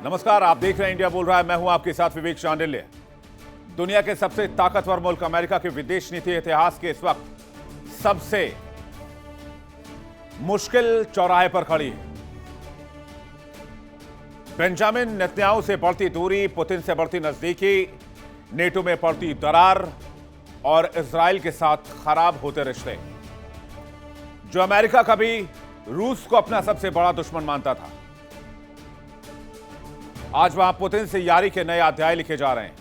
नमस्कार, आप देख रहे हैं इंडिया बोल रहा है। मैं हूं आपके साथ विवेक शांडिल्य। दुनिया के सबसे ताकतवर मुल्क अमेरिका के विदेश नीति इतिहास के इस वक्त सबसे मुश्किल चौराहे पर खड़ी है। बेंजामिन नेतन्याहू से बढ़ती दूरी, पुतिन से बढ़ती नजदीकी, नेटो में बढ़ती दरार और इजराइल के साथ खराब होते रिश्ते। जो अमेरिका कभी रूस को अपना सबसे बड़ा दुश्मन मानता था, आज वहां पुतिन से यारी के नए अध्याय लिखे जा रहे हैं।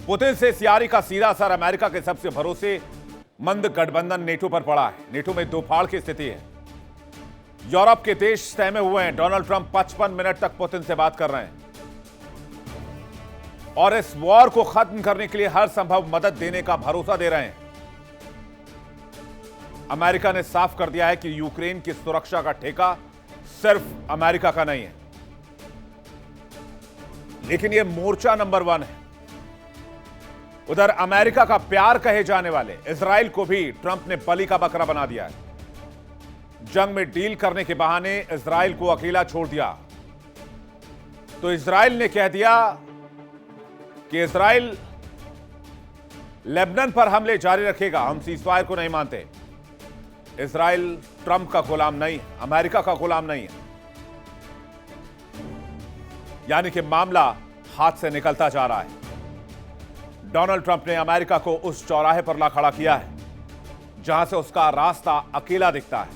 पुतिन से इस यारी का सीधा असर अमेरिका के सबसे भरोसेमंद गठबंधन नेटो पर पड़ा है। नेटो में दो फाड़ की स्थिति है। यूरोप के देश सहमे हुए हैं। डोनाल्ड ट्रंप 55 मिनट तक पुतिन से बात कर रहे हैं और इस वॉर को खत्म करने के लिए हर संभव मदद देने का भरोसा दे रहे हैं। अमेरिका ने साफ कर दिया है कि यूक्रेन की सुरक्षा का ठेका सिर्फ अमेरिका का नहीं है, लेकिन यह मोर्चा नंबर 1 है। उधर अमेरिका का प्यार कहे जाने वाले इजराइल को भी ट्रंप ने बलि का बकरा बना दिया है। जंग में डील करने के बहाने इजराइल को अकेला छोड़ दिया। तो इजराइल ने कह दिया कि इजराइल लेबनान पर हमले जारी रखेगा, हम सीजफायर को नहीं मानते। इजराइल ट्रंप का गुलाम नहीं, अमेरिका का गुलाम नहीं है। यानी कि मामला हाथ से निकलता जा रहा है। डोनाल्ड ट्रंप ने अमेरिका को उस चौराहे पर ला खड़ा किया है जहां से उसका रास्ता अकेला दिखता है।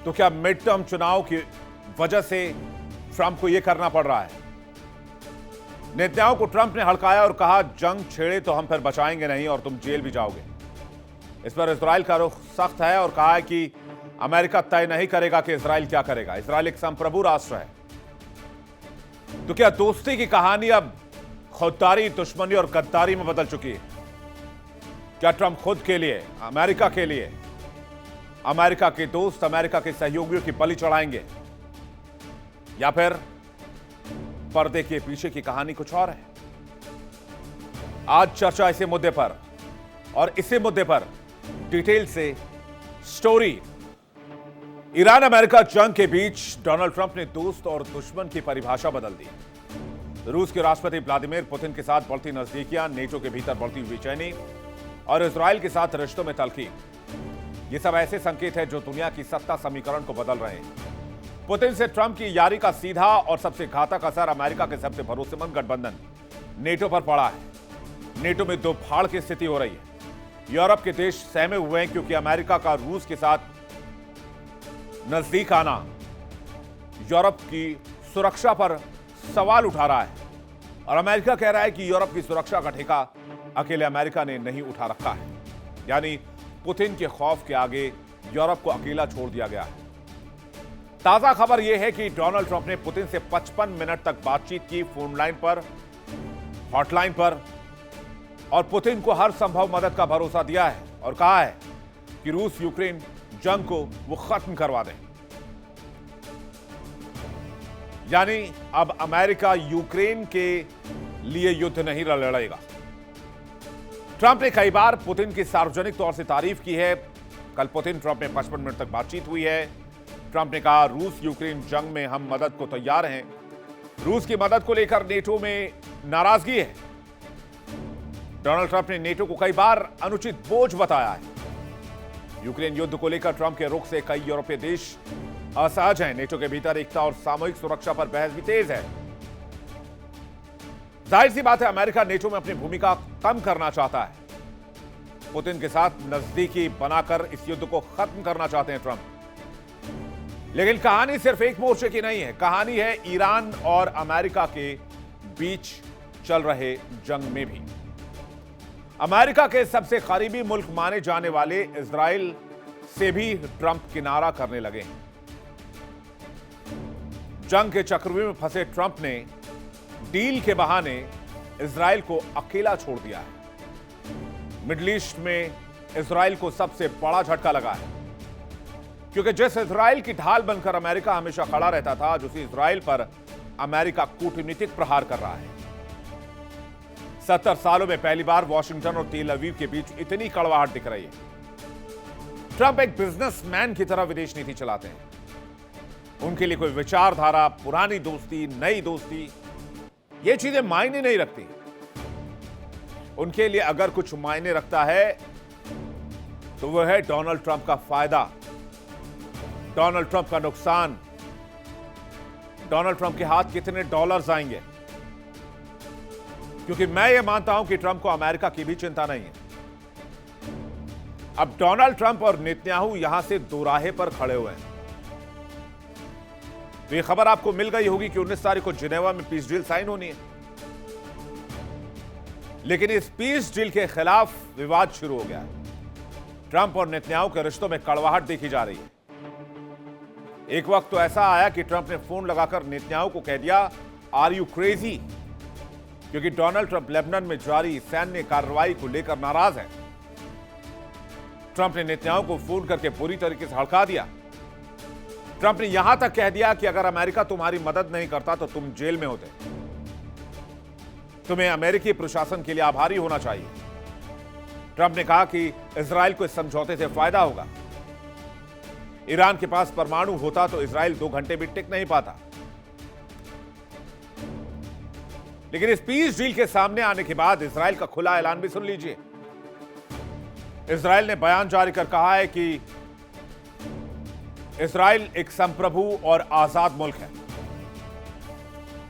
तो क्या मिड टर्म चुनाव की वजह से ट्रंप को यह करना पड़ रहा है? नेतन्याहू को ट्रंप ने हड़काया और कहा, जंग छेड़े तो हम फिर बचाएंगे नहीं और तुम जेल भी जाओगे। इस पर इजराइल का रुख सख्त है और कहा है कि अमेरिका तय नहीं करेगा कि इजराइल क्या करेगा। इजराइल एक संप्रभु राष्ट्र है। तो क्या दोस्ती की कहानी अब खुददारी, दुश्मनी और गद्दारी में बदल चुकी है? क्या ट्रंप खुद के लिए, अमेरिका के लिए, अमेरिका के दोस्त, अमेरिका के सहयोगियों की बलि चढ़ाएंगे, या फिर पर्दे के पीछे की कहानी कुछ और है? आज चर्चा इसी मुद्दे पर, और इसी मुद्दे पर डिटेल से स्टोरी। ईरान अमेरिका जंग के बीच डोनाल्ड ट्रंप ने दोस्त और दुश्मन की परिभाषा बदल दी। रूस के राष्ट्रपति व्लादिमीर पुतिन के साथ बढ़ती नजदीकियां, नेटो के भीतर बढ़ती हुई बेचैनी और इजराइल के साथ रिश्तों में तल्खी, ये सब ऐसे संकेत हैं जो दुनिया की सत्ता समीकरण को बदल रहे हैं। पुतिन से ट्रंप की यारी का सीधा और सबसे घातक असर अमेरिका के सबसे भरोसेमंद गठबंधन नेटो पर पड़ा है। नेटो में दो फाड़ की स्थिति हो रही है। यूरोप के देश सहमे हुए हैं क्योंकि अमेरिका का रूस के साथ नजदीक आना यूरोप की सुरक्षा पर सवाल उठा रहा है और अमेरिका कह रहा है कि यूरोप की सुरक्षा का ठेका अकेले अमेरिका ने नहीं उठा रखा है। यानी पुतिन के खौफ के आगे यूरोप को अकेला छोड़ दिया गया है। ताजा खबर यह है कि डोनाल्ड ट्रंप ने पुतिन से 55 मिनट तक बातचीत की, फोन लाइन पर, हॉटलाइन पर, और पुतिन को हर संभव मदद का भरोसा दिया है और कहा है कि रूस यूक्रेन जंग को वो खत्म करवा दें। यानी अब अमेरिका यूक्रेन के लिए युद्ध नहीं लड़ेगा। ट्रंप ने कई बार पुतिन की सार्वजनिक तौर से तारीफ की है। कल पुतिन ट्रंप में 55 मिनट तक बातचीत हुई है। ट्रंप ने कहा, रूस यूक्रेन जंग में हम मदद को तैयार हैं। रूस की मदद को लेकर नेटो में नाराजगी है। डोनाल्ड ट्रंप ने नेटो को कई बार अनुचित बोझ बताया है। यूक्रेन युद्ध को लेकर ट्रंप के रुख से कई यूरोपीय देश असहज हैं। नेटो के भीतर एकता और सामूहिक सुरक्षा पर बहस भी तेज है। जाहिर सी बात है, अमेरिका नेटो में अपनी भूमिका कम करना चाहता है। पुतिन के साथ नजदीकी बनाकर इस युद्ध को खत्म करना चाहते हैं ट्रंप। लेकिन कहानी सिर्फ एक मोर्चे की नहीं है। कहानी है ईरान और अमेरिका के बीच चल रहे जंग में भी। अमेरिका के सबसे करीबी मुल्क माने जाने वाले इजराइल से भी ट्रंप किनारा करने लगे हैं। जंग के चक्रव्यूह में फंसे ट्रंप ने डील के बहाने इजराइल को अकेला छोड़ दिया है। मिडिल ईस्ट में इजराइल को सबसे बड़ा झटका लगा है, क्योंकि जिस इजराइल की ढाल बनकर अमेरिका हमेशा खड़ा रहता था, आज उसी इजराइल पर अमेरिका कूटनीतिक प्रहार कर रहा है। 70 सालों में पहली बार वॉशिंगटन और तेल अवीव के बीच इतनी कड़वाहट दिख रही है। ट्रंप एक बिजनेसमैन की तरह विदेश नीति चलाते हैं। उनके लिए कोई विचारधारा, पुरानी दोस्ती, नई दोस्ती, ये चीजें मायने नहीं रखती। उनके लिए अगर कुछ मायने रखता है तो वह है डोनाल्ड ट्रंप का फायदा, डोनाल्ड ट्रंप का नुकसान, डोनाल्ड ट्रंप के हाथ कितने डॉलर्स आएंगे। क्योंकि मैं ये मानता हूं कि ट्रंप को अमेरिका की भी चिंता नहीं है। अब डोनाल्ड ट्रंप और नेतन्याहू यहां से दोराहे पर खड़े हुए हैं। तो ये खबर आपको मिल गई होगी कि 19 तारीख को जिनेवा में पीस डील साइन होनी है। लेकिन इस पीस डील के खिलाफ विवाद शुरू हो गया है। ट्रंप और नेतन्याहू के रिश्तों में कड़वाहट देखी जा रही है। एक वक्त तो ऐसा आया कि ट्रंप ने फोन लगाकर नेतन्याहू को कह दिया, आर यू क्रेजी? क्योंकि डोनाल्ड ट्रंप लेबनान में जारी सैन्य कार्रवाई को लेकर नाराज है। ट्रंप ने नेतन्याहू को फोन करके पूरी तरीके से हड़का दिया। ट्रंप ने यहां तक कह दिया कि अगर अमेरिका तुम्हारी मदद नहीं करता तो तुम जेल में होते। तुम्हें अमेरिकी प्रशासन के लिए आभारी होना चाहिए। ट्रंप ने कहा कि इजराइल को इस समझौते से फायदा होगा। ईरान के पास परमाणु होता तो इजराइल 2 घंटे भी टिक नहीं पाता। लेकिन इस पीस डील के सामने आने के बाद इजराइल का खुला ऐलान भी सुन लीजिए। इजराइल ने बयान जारी कर कहा है कि इजराइल एक संप्रभु और आजाद मुल्क है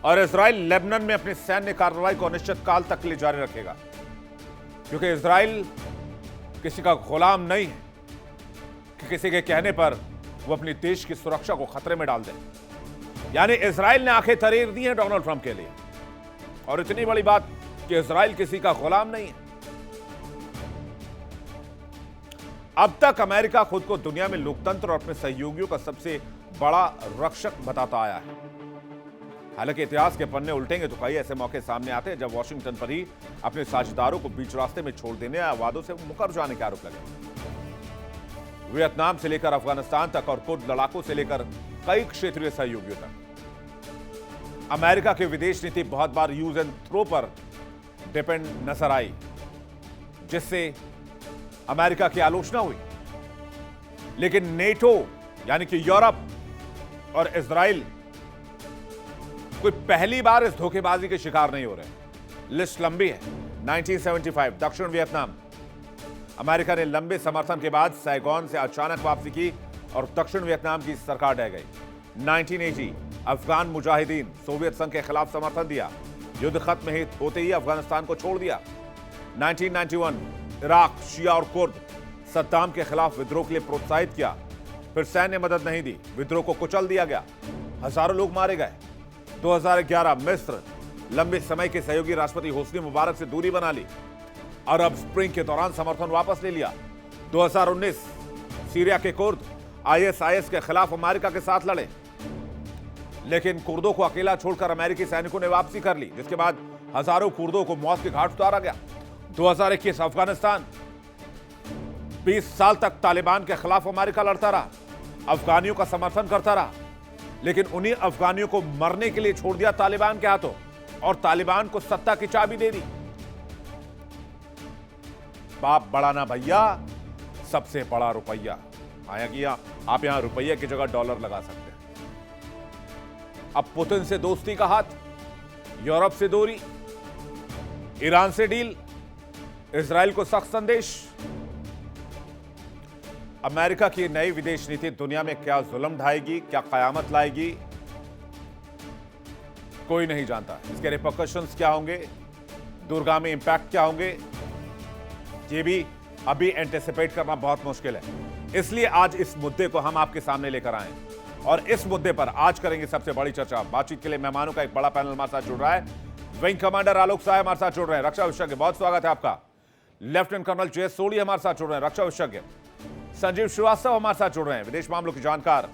और इजराइल लेबनान में अपनी सैन्य कार्रवाई को अनिश्चित काल तक के लिए जारी रखेगा, क्योंकि इजराइल किसी का गुलाम नहीं है कि किसी के कहने पर वो अपनी देश की सुरक्षा को खतरे में डाल दे। यानी इजराइल ने आंखें तरेर दी हैं डोनाल्ड ट्रंप के लिए। और इतनी बड़ी बात कि इजराइल किसी का गुलाम नहीं है। अब तक अमेरिका खुद को दुनिया में लोकतंत्र और अपने सहयोगियों का सबसे बड़ा रक्षक बताता आया है। हालांकि इतिहास के पन्ने उल्टेंगे तो कई ऐसे मौके सामने आते हैं जब वॉशिंगटन पर ही अपने साझेदारों को बीच रास्ते में छोड़ देने या वादों से मुकर जाने के आरोप लगे। वियतनाम से लेकर अफगानिस्तान तक और कुर्द लड़ाकों से लेकर कई क्षेत्रीय सहयोगियों तक अमेरिका की विदेश नीति बहुत बार यूज एंड थ्रो पर डिपेंड नजर आई, जिससे अमेरिका की आलोचना हुई। लेकिन नेटो यानी कि यूरोप और इजराइल कोई पहली बार इस धोखेबाजी के शिकार नहीं हो रहे। लिस्ट लंबी है। 1975 दक्षिण वियतनाम, अमेरिका ने लंबे समर्थन के बाद सैगोन से अचानक वापसी की और दक्षिण वियतनाम की सरकार ढह गई। 1980 अफगान मुजाहिदीन, सोवियत संघ के खिलाफ समर्थन दिया, युद्ध खत्म होते ही अफगानिस्तान को छोड़ दिया। 1991 इराक, शिया और कुर्द, सद्दाम के खिलाफ विद्रोह के लिए प्रोत्साहित किया, फिर सैन्य मदद नहीं दी, विद्रोह को कुचल दिया गया, हजारों लोग मारे गए। 2011 मिस्र, लंबे समय के सहयोगी राष्ट्रपति होस्नी मुबारक से दूरी बना ली। अरब स्प्रिंग के दौरान समर्थन वापस ले लिया। 2019 सीरिया के कुर्द आईएसआईएस के खिलाफ अमेरिका के साथ लड़े, लेकिन कुर्दों को अकेला छोड़कर अमेरिकी सैनिकों ने वापसी कर ली, जिसके बाद हजारों कुर्दों को मौत के घाट उतारा गया। 2021 अफगानिस्तान, 20 साल तक तालिबान के खिलाफ अमेरिका लड़ता रहा, अफगानियों का समर्थन करता रहा, लेकिन उन्हीं अफगानियों को मरने के लिए छोड़ दिया तालिबान के हाथों और तालिबान को सत्ता की चाबी दे दी। बाप बड़ा ना भैया, सबसे बड़ा रुपया। आया किया, आप यहां रुपये की जगह डॉलर लगा सकते हैं। अब पुतिन से दोस्ती का हाथ, यूरोप से दूरी, ईरान से डील, इजराइल को सख्त संदेश। अमेरिका की नई विदेश नीति दुनिया में क्या जुल्म ढाएगी, क्या कयामत लाएगी, कोई नहीं जानता। इसके रिपरकशंस क्या होंगे, दूरगामी इंपैक्ट क्या होंगे, ये भी अभी एंटिसिपेट करना बहुत मुश्किल है। इसलिए आज इस मुद्दे को हम आपके सामने लेकर आए और इस मुद्दे पर आज करेंगे सबसे बड़ी चर्चा। बातचीत के लिए मेहमानों का एक बड़ा पैनल हमारे साथ जुड़ रहा है। विंग कमांडर आलोक साय हमारे साथ जुड़ रहे हैं, रक्षा विशेषज्ञ, बहुत स्वागत है आपका। लेफ्टिनेंट कर्नल जयेश सोढ़ी हमारे साथ जुड़ रहे हैं, रक्षा विशेषज्ञ। संजीव श्रीवास्तव हमारे साथ जुड़ रहे हैं, विदेश मामलों के जानकार।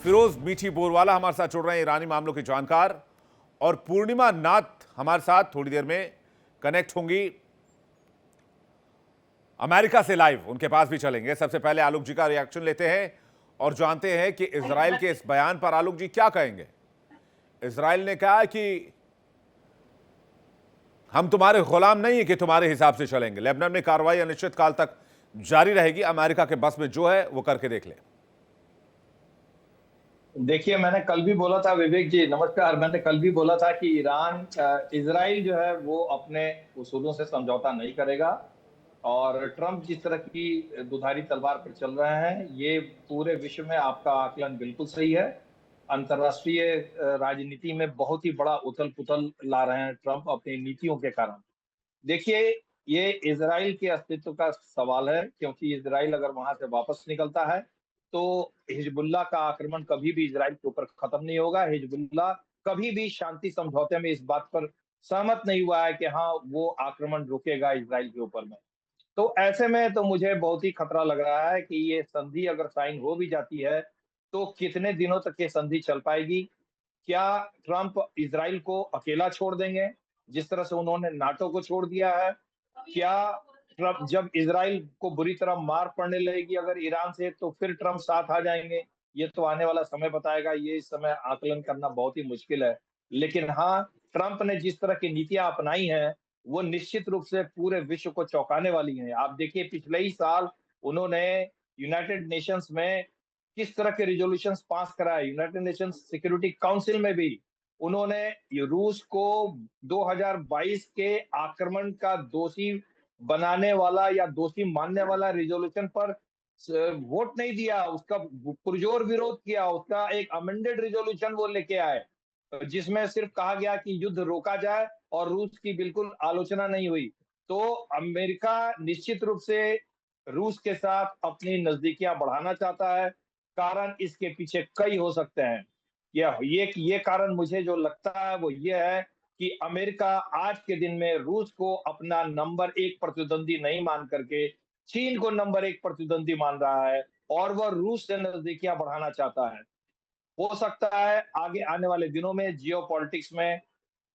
फिरोज मीठी बोरवाला हमारे साथ जुड़ रहे हैं, ईरानी मामलों के जानकार। और पूर्णिमा नाथ हमारे साथ थोड़ी देर में कनेक्ट होंगी अमेरिका से लाइव, उनके पास भी चलेंगे। सबसे पहले आलोक जी का रिएक्शन लेते हैं और जानते हैं कि इजराइल के इस बयान पर आलोक जी क्या कहेंगे। इजराइल ने कहा कि हम तुम्हारे गुलाम नहीं है कि तुम्हारे हिसाब से चलेंगे, लेबनान में कार्रवाई अनिश्चित काल तक जारी रहेगी, अमेरिका के बस में जो है वो करके देख ले। देखिए, मैंने कल भी बोला था, विवेक जी नमस्कार, मैंने कल भी बोला था कि इजराइल जो है वो अपने उसूलों से समझौता नहीं करेगा। और ट्रम्प जिस तरह की दुधारी तलवार पर चल रहे हैं, ये पूरे विश्व में आपका आकलन बिल्कुल सही है। अंतर्राष्ट्रीय राजनीति में बहुत ही बड़ा उथल पुथल ला रहे हैं ट्रम्प अपनी नीतियों के कारण। देखिए, ये इजराइल के अस्तित्व का सवाल है, क्योंकि इजराइल अगर वहां से वापस निकलता है तो हिजबुल्लाह का आक्रमण कभी भी इजराइल के ऊपर खत्म नहीं होगा। हिजबुल्लाह कभी भी शांति समझौते में इस बात पर सहमत नहीं हुआ है कि हाँ, वो आक्रमण रुकेगा इजराइल के ऊपर में। तो ऐसे में तो मुझे बहुत ही खतरा लग रहा है कि ये संधि अगर साइन हो भी जाती है तो कितने दिनों तक ये संधि चल पाएगी। क्या ट्रंप इजराइल को अकेला छोड़ देंगे, जिस तरह से उन्होंने नाटो को छोड़ दिया है? क्या ट्रंप, जब इजराइल को बुरी तरह मार पड़ने लगेगी अगर ईरान से, तो फिर ट्रंप साथ आ जाएंगे? ये तो आने वाला समय बताएगा, ये इस समय आकलन करना बहुत ही मुश्किल है। लेकिन हाँ, ट्रंप ने जिस तरह की नीतियां अपनाई हैं, वो निश्चित रूप से पूरे विश्व को चौंकाने वाली हैं। आप देखिए, पिछले ही साल उन्होंने यूनाइटेड नेशंस में किस तरह के रिजोल्यूशंस पास कराए। यूनाइटेड नेशंस सिक्योरिटी काउंसिल में भी उन्होंने ये रूस को 2022 के आक्रमण का दोषी बनाने वाला या दोषी मानने वाला रिजोल्यूशन पर वोट नहीं दिया, उसका पुरजोर विरोध किया। उसका एक अमेंडेड रिजोल्यूशन वो लेके आए, जिसमें सिर्फ कहा गया कि युद्ध रोका जाए और रूस की बिल्कुल आलोचना नहीं हुई। तो अमेरिका निश्चित रूप से रूस के साथ अपनी नजदीकियां बढ़ाना चाहता है। कारण इसके पीछे कई हो सकते हैं। ये कारण मुझे जो लगता है वो ये है कि अमेरिका आज के दिन में रूस को अपना नंबर एक प्रतिद्वंदी नहीं मान करके चीन को नंबर एक प्रतिद्वंदी मान रहा है, और वह रूस से नजदीकियां बढ़ाना चाहता है। हो सकता है आगे आने वाले दिनों में जियो पॉलिटिक्स में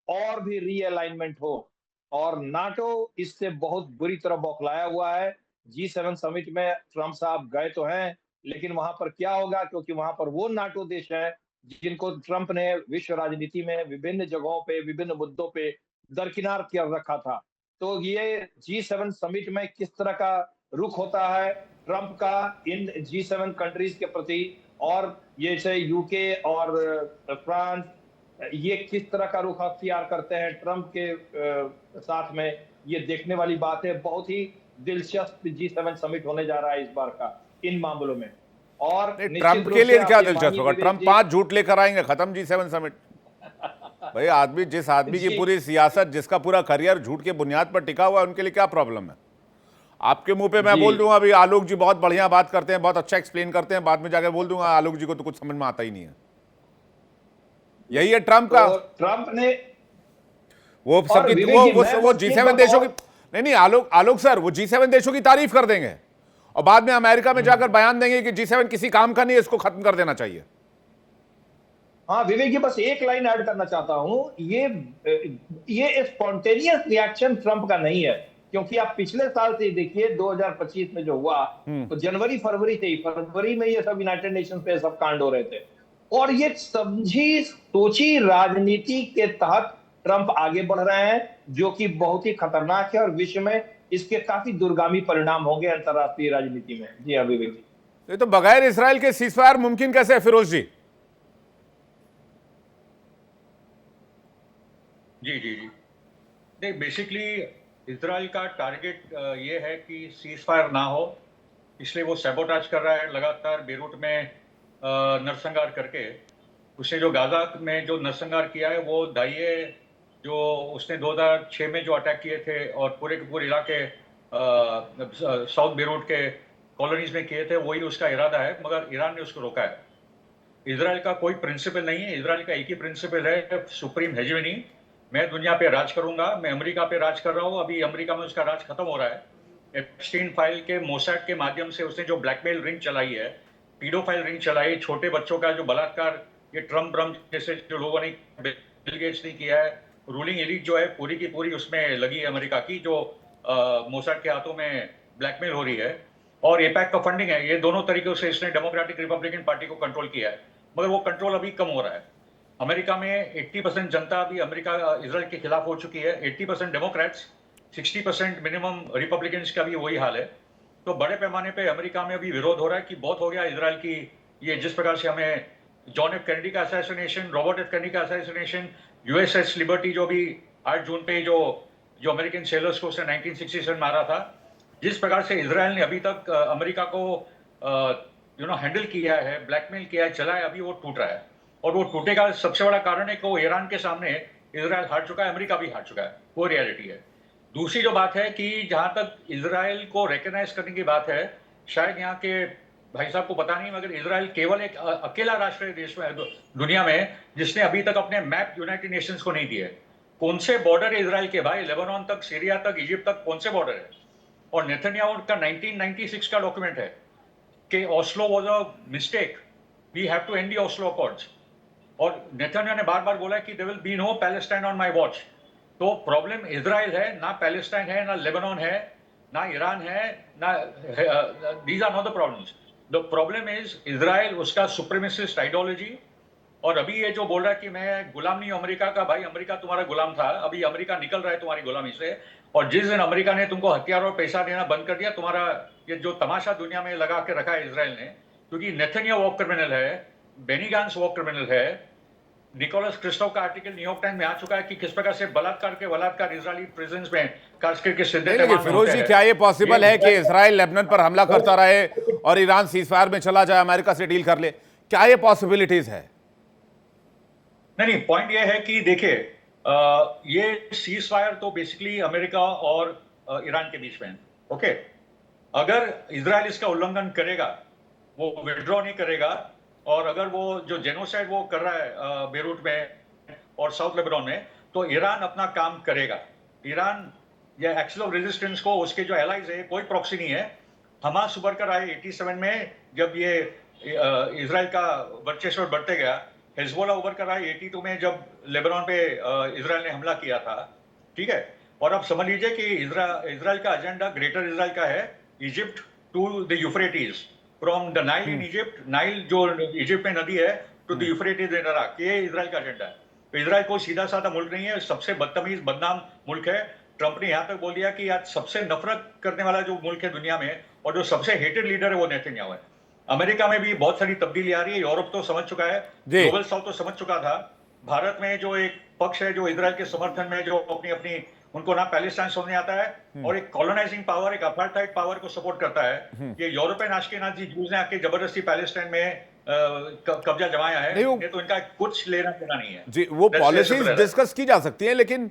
और भी रीअलाइनमेंट हो। और नाटो इससे बहुत बुरी तरह बौखलाया हुआ है। G7 समिट में ट्रंप साहब गए तो हैं, लेकिन वहां पर क्या होगा, क्योंकि वहां पर वो नाटो देश है जिनको ट्रंप ने विश्व राजनीति में विभिन्न जगहों पे विभिन्न मुद्दों पे दरकिनार कर रखा था। तो ये G7 समिट में किस तरह का रुख होता है ट्रंप का इन G7 कंट्रीज के प्रति, और ये जैसे यूके और फ्रांस, ये किस तरह का रुख अख्तियार करते हैं ट्रंप के साथ में, ये देखने वाली बात है। बहुत ही दिलचस्प G7 समिट होने जा रहा है इस बार का इन मामलों में। और नहीं, निश्चित ट्रंप रूप के से लिए आप क्या ये दिलचस्प मानिए होगा? विवेक ट्रंप जी। 5 झूठ लेकर आएंगे, खत्म G7 समिट। भाई आदमी, जिस आदमी की जी पूरी सियासत, जिसका पूरा करियर झूठ के बुनियाद पर टिका हुआ है, उनके लिए क्या प्रॉब्लम है? आपके मुंह पे मैं जी बोल दूंगा अभी, आलोक जी बहुत बढ़िया बात करते हैं, बहुत अच्छा एक्सप्लेन करते हैं, बाद में जाकर बोल दूंगा आलोक जी को तो कुछ समझ में आता ही नहीं है। यही है ट्रंप का। तो ट्रंप ने, वो और सबकी विवेक जी मैं वो बस एक G7 बात देशों की, और, नहीं नहीं आलोक आलोक सर, वो G7 देशों की तारीफ कर देंगे और बाद में अमेरिका में जाकर बयान देंगे कि G7 किसी काम का नहीं है, इसको खत्म कर देना चाहिए। हाँ विवेक जी, बस एक लाइन ऐड करना चाहता हूं। ये स्पॉन्टेनियस रिएक्शन ट्रंप का नहीं है, क्योंकि आप पिछले साल से देखिए 2025 में जो हुआ, तो जनवरी फरवरी से ही, फरवरी में ये सब यूनाइटेड नेशन पे सब कांड हो रहे थे। और ये समझी सोची राजनीति के तहत ट्रंप आगे बढ़ रहे हैं, जो कि बहुत ही खतरनाक है, और विश्व में इसके काफी दूरगामी परिणाम होंगे अंतरराष्ट्रीय राजनीति में। जी हाँ विवेक जी। ये तो बगैर इसराइल के सीजफायर मुमकिन कैसे है फिरोज जी? जी जी जी। नहीं, बेसिकली इसराइल का टारगेट ये है कि सीज फायर ना हो, इसलिए वो सैबोटाज कर रहा है लगातार बेरूट में नरसंहार करके। उसने जो गाजा में जो नरसंहार किया है वो दाइये जो उसने 2006 में जो अटैक किए थे और पूरे के पूरे इलाके साउथ बेरूट के कॉलोनीज में किए थे, वही उसका इरादा है, मगर ईरान ने उसको रोका है। इसराइल का कोई प्रिंसिपल नहीं है, इसराइल का एक ही प्रिंसिपल है, सुप्रीम हेजेमनी। मैं दुनिया पे राज करूंगा, मैं अमेरिका पे राज कर रहा हूँ। अभी अमेरिका में उसका राज खत्म हो रहा है। एप्स्टीन फाइल के मोसाड के माध्यम से उसने जो ब्लैकमेल रिंग चलाई है, पीडोफाइल रिंग चलाई, छोटे बच्चों का जो बलात्कार, ये ट्रम्प जैसे जो लोगों ने, बिल गेट्स ने किया है। रूलिंग एलिट जो है पूरी की पूरी उसमें लगी है अमेरिका की, जो मोसाड के हाथों में ब्लैकमेल हो रही है। और एपैक का फंडिंग है। ये दोनों तरीकों से इसने डेमोक्रेटिक रिपब्लिकन पार्टी को कंट्रोल किया है, मगर वो कंट्रोल अभी कम हो रहा है। अमेरिका में 80% जनता अभी अमेरिका इजराइल के खिलाफ हो चुकी है। 80% डेमोक्रेट्स, 60% मिनिमम रिपब्लिकन्स का भी वही हाल है। तो बड़े पैमाने पे अमेरिका में अभी विरोध हो रहा है कि बहुत हो गया इजराइल की, ये जिस प्रकार से हमें जॉन एफ कैनेडी का असैसिनेशन, रॉबर्ट एफ कैनेडी का असैसिनेशन, यूएसएस लिबर्टी जो भी 8 जून पे जो अमेरिकन सेलर्स को उसने 1967 मारा था, जिस प्रकार से इजराइल ने अभी तक अमेरिका को हैंडल किया है, ब्लैकमेल किया है, चला है, अभी वो टूट रहा है। और वो टूटे का सबसे बड़ा कारण है कि वो ईरान के सामने इजराइल हार चुका है, अमेरिका भी हार चुका है, वो रियलिटी है। दूसरी जो बात है कि जहां तक इजराइल को रिकॉग्नाइज करने की बात है, शायद यहाँ के भाई साहब को पता नहीं, मगर इजराइल केवल एक अकेला राष्ट्र है देश में, दुनिया में, जिसने अभी तक अपने मैप यूनाइटेड नेशंस को नहीं दिए। कौन से बॉर्डर है इजराइल के भाई? लेबनान तक, सीरिया तक, इजिप्ट तक कौन से बॉर्डर है? और नेतन्याहू का 1996 का डॉक्यूमेंट है कि Oslo was a mistake, we have to end the Oslo accords. और नेतन्याहू ने बार बार बोला कि there will be no Palestine on my watch. तो प्रॉब्लम इजराइल है, ना पैलेस्टाइन है, ना लेबनान है, ना ईरान है, ना these are not the problems. The problem is Israel, उसका सुप्रीमेसिस्ट आइडियोलॉजी। और अभी ये जो बोल रहा है कि मैं गुलाम नहीं हूं अमेरिका का, भाई अमेरिका तुम्हारा गुलाम था, अभी अमेरिका निकल रहा है तुम्हारी गुलामी से। और जिस दिन अमेरिका ने तुमको हथियार और पैसा देना बंद कर दिया, तुम्हारा ये जो तमाशा दुनिया में लगा के रखा है इजराइल ने, क्योंकि नेतन्याहू वॉर क्रिमिनल है, बेनी गांस वॉर क्रिमिनल है, निकोलस क्रिस्टोफ का आर्टिकल न्यूयॉर्क टाइम्स में आ चुका है कि किस प्रकार से बलात्कार इजरायली प्रिजन्स में खास करके सिद्धे लेकिन फिरोज जी, क्या ये पॉसिबल है कि इजराइल लेबनान पर हमला करता रहे और ईरान सीजफायर में चला जाए, अमेरिका से डील कर ले? क्या ये पॉसिबिलिटीज है? नहीं, पॉइंट ये है कि देखिए, ये सीज फायर तो बेसिकली अमेरिका और ईरान के बीच में है, ओके। अगर इजराइल इसका उल्लंघन करेगा, वो विड्रॉ नहीं करेगा, और अगर वो जो जेनोसाइड वो कर रहा है बेरूट में और साउथ लेबनान में, तो ईरान अपना काम करेगा। ईरान या एक्सल ऑफ रेजिस्टेंस को, उसके जो एलाइज है, कोई प्रॉक्सी नहीं है। हमास उभर कर आए 87 में, जब ये इजराइल का वर्चस्व बढ़ते गया। हिजबुल्लाह उभर कर आए 82 में, जब लेबनान पे इजराइल ने हमला किया था, ठीक है। और अब समझ लीजिए कि इजराइल का एजेंडा ग्रेटर इजराइल का है, Egypt to the Euphrates, from the Nile in Egypt, Nile जो इजिप्ट में नदी है, to the Euphrates in Iraq, ये इजराइल का एजेंडा है। तो इजराइल कोई सीधा साधा मुल्क नहीं है, सबसे बदतमीज बदनाम मुल्क है। ट्रंप ने यहां तक बोल दिया कि आज सबसे नफरत करने वाला जो मुल्क है दुनिया में, और जो सबसे हेटेड लीडर है, वो नेतन्याहू है। अमेरिका में भी बहुत सारी तब्दीली आ रही है, यूरोप तो समझ चुका है, ग्लोबल साउथ तो समझ चुका था। भारत में जो एक पक्ष है जो इजराइल के समर्थन में, जो अपनी उनको ना पैलेस्टाइन समझने आता है, और एक कॉलोनाइजिंग पावर, एक अपार्थाइड पावर को सपोर्ट करता है। ये यूरोपियन आश्केनाज़ी जूस ने आके जबरदस्ती पैलेस्टाइन में कब्जा जमाया है, ये तो इनका कुछ लेना देना नहीं है जी। वो पॉलिसीज डिस्कस की जा सकती है, लेकिन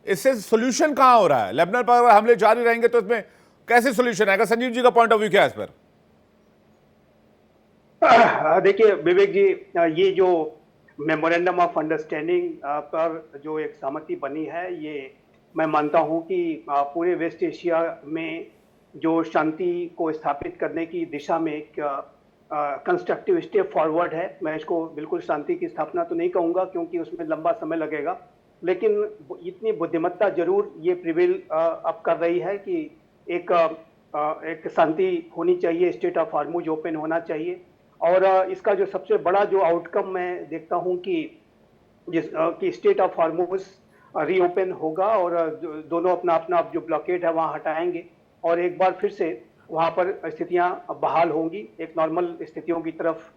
इससे सोल्यूशन कहां हो रहा है? लेबनान पर अगर हमले जारी रहेंगे तो इसमें कैसे सोल्यूशन आएगा? संजीव जी का पॉइंट ऑफ व्यू क्या है इस पर? देखिए विवेक जी, ये जो मेमोरेंडम ऑफ अंडरस्टैंडिंग पर जो एक सहमति बनी है, ये मैं मानता हूं कि पूरे वेस्ट एशिया में जो शांति को स्थापित करने की दिशा में एक कंस्ट्रक्टिव स्टेप फॉरवर्ड है। मैं इसको बिल्कुल शांति की स्थापना तो नहीं कहूँगा, क्योंकि उसमें लंबा समय लगेगा, लेकिन इतनी बुद्धिमत्ता जरूर ये प्रिवेल अब कर रही है कि एक शांति होनी चाहिए, स्टेट ऑफ हॉर्मुज ओपन होना चाहिए। और इसका जो सबसे बड़ा जो आउटकम मैं देखता हूं कि स्टेट ऑफ हॉर्मुज रीओपन होगा, और दोनों अपना अपना जो ब्लॉकेड है वहां हटाएंगे, और एक बार फिर से वहां पर स्थितियां बहाल होंगी, एक नॉर्मल स्थितियों की तरफ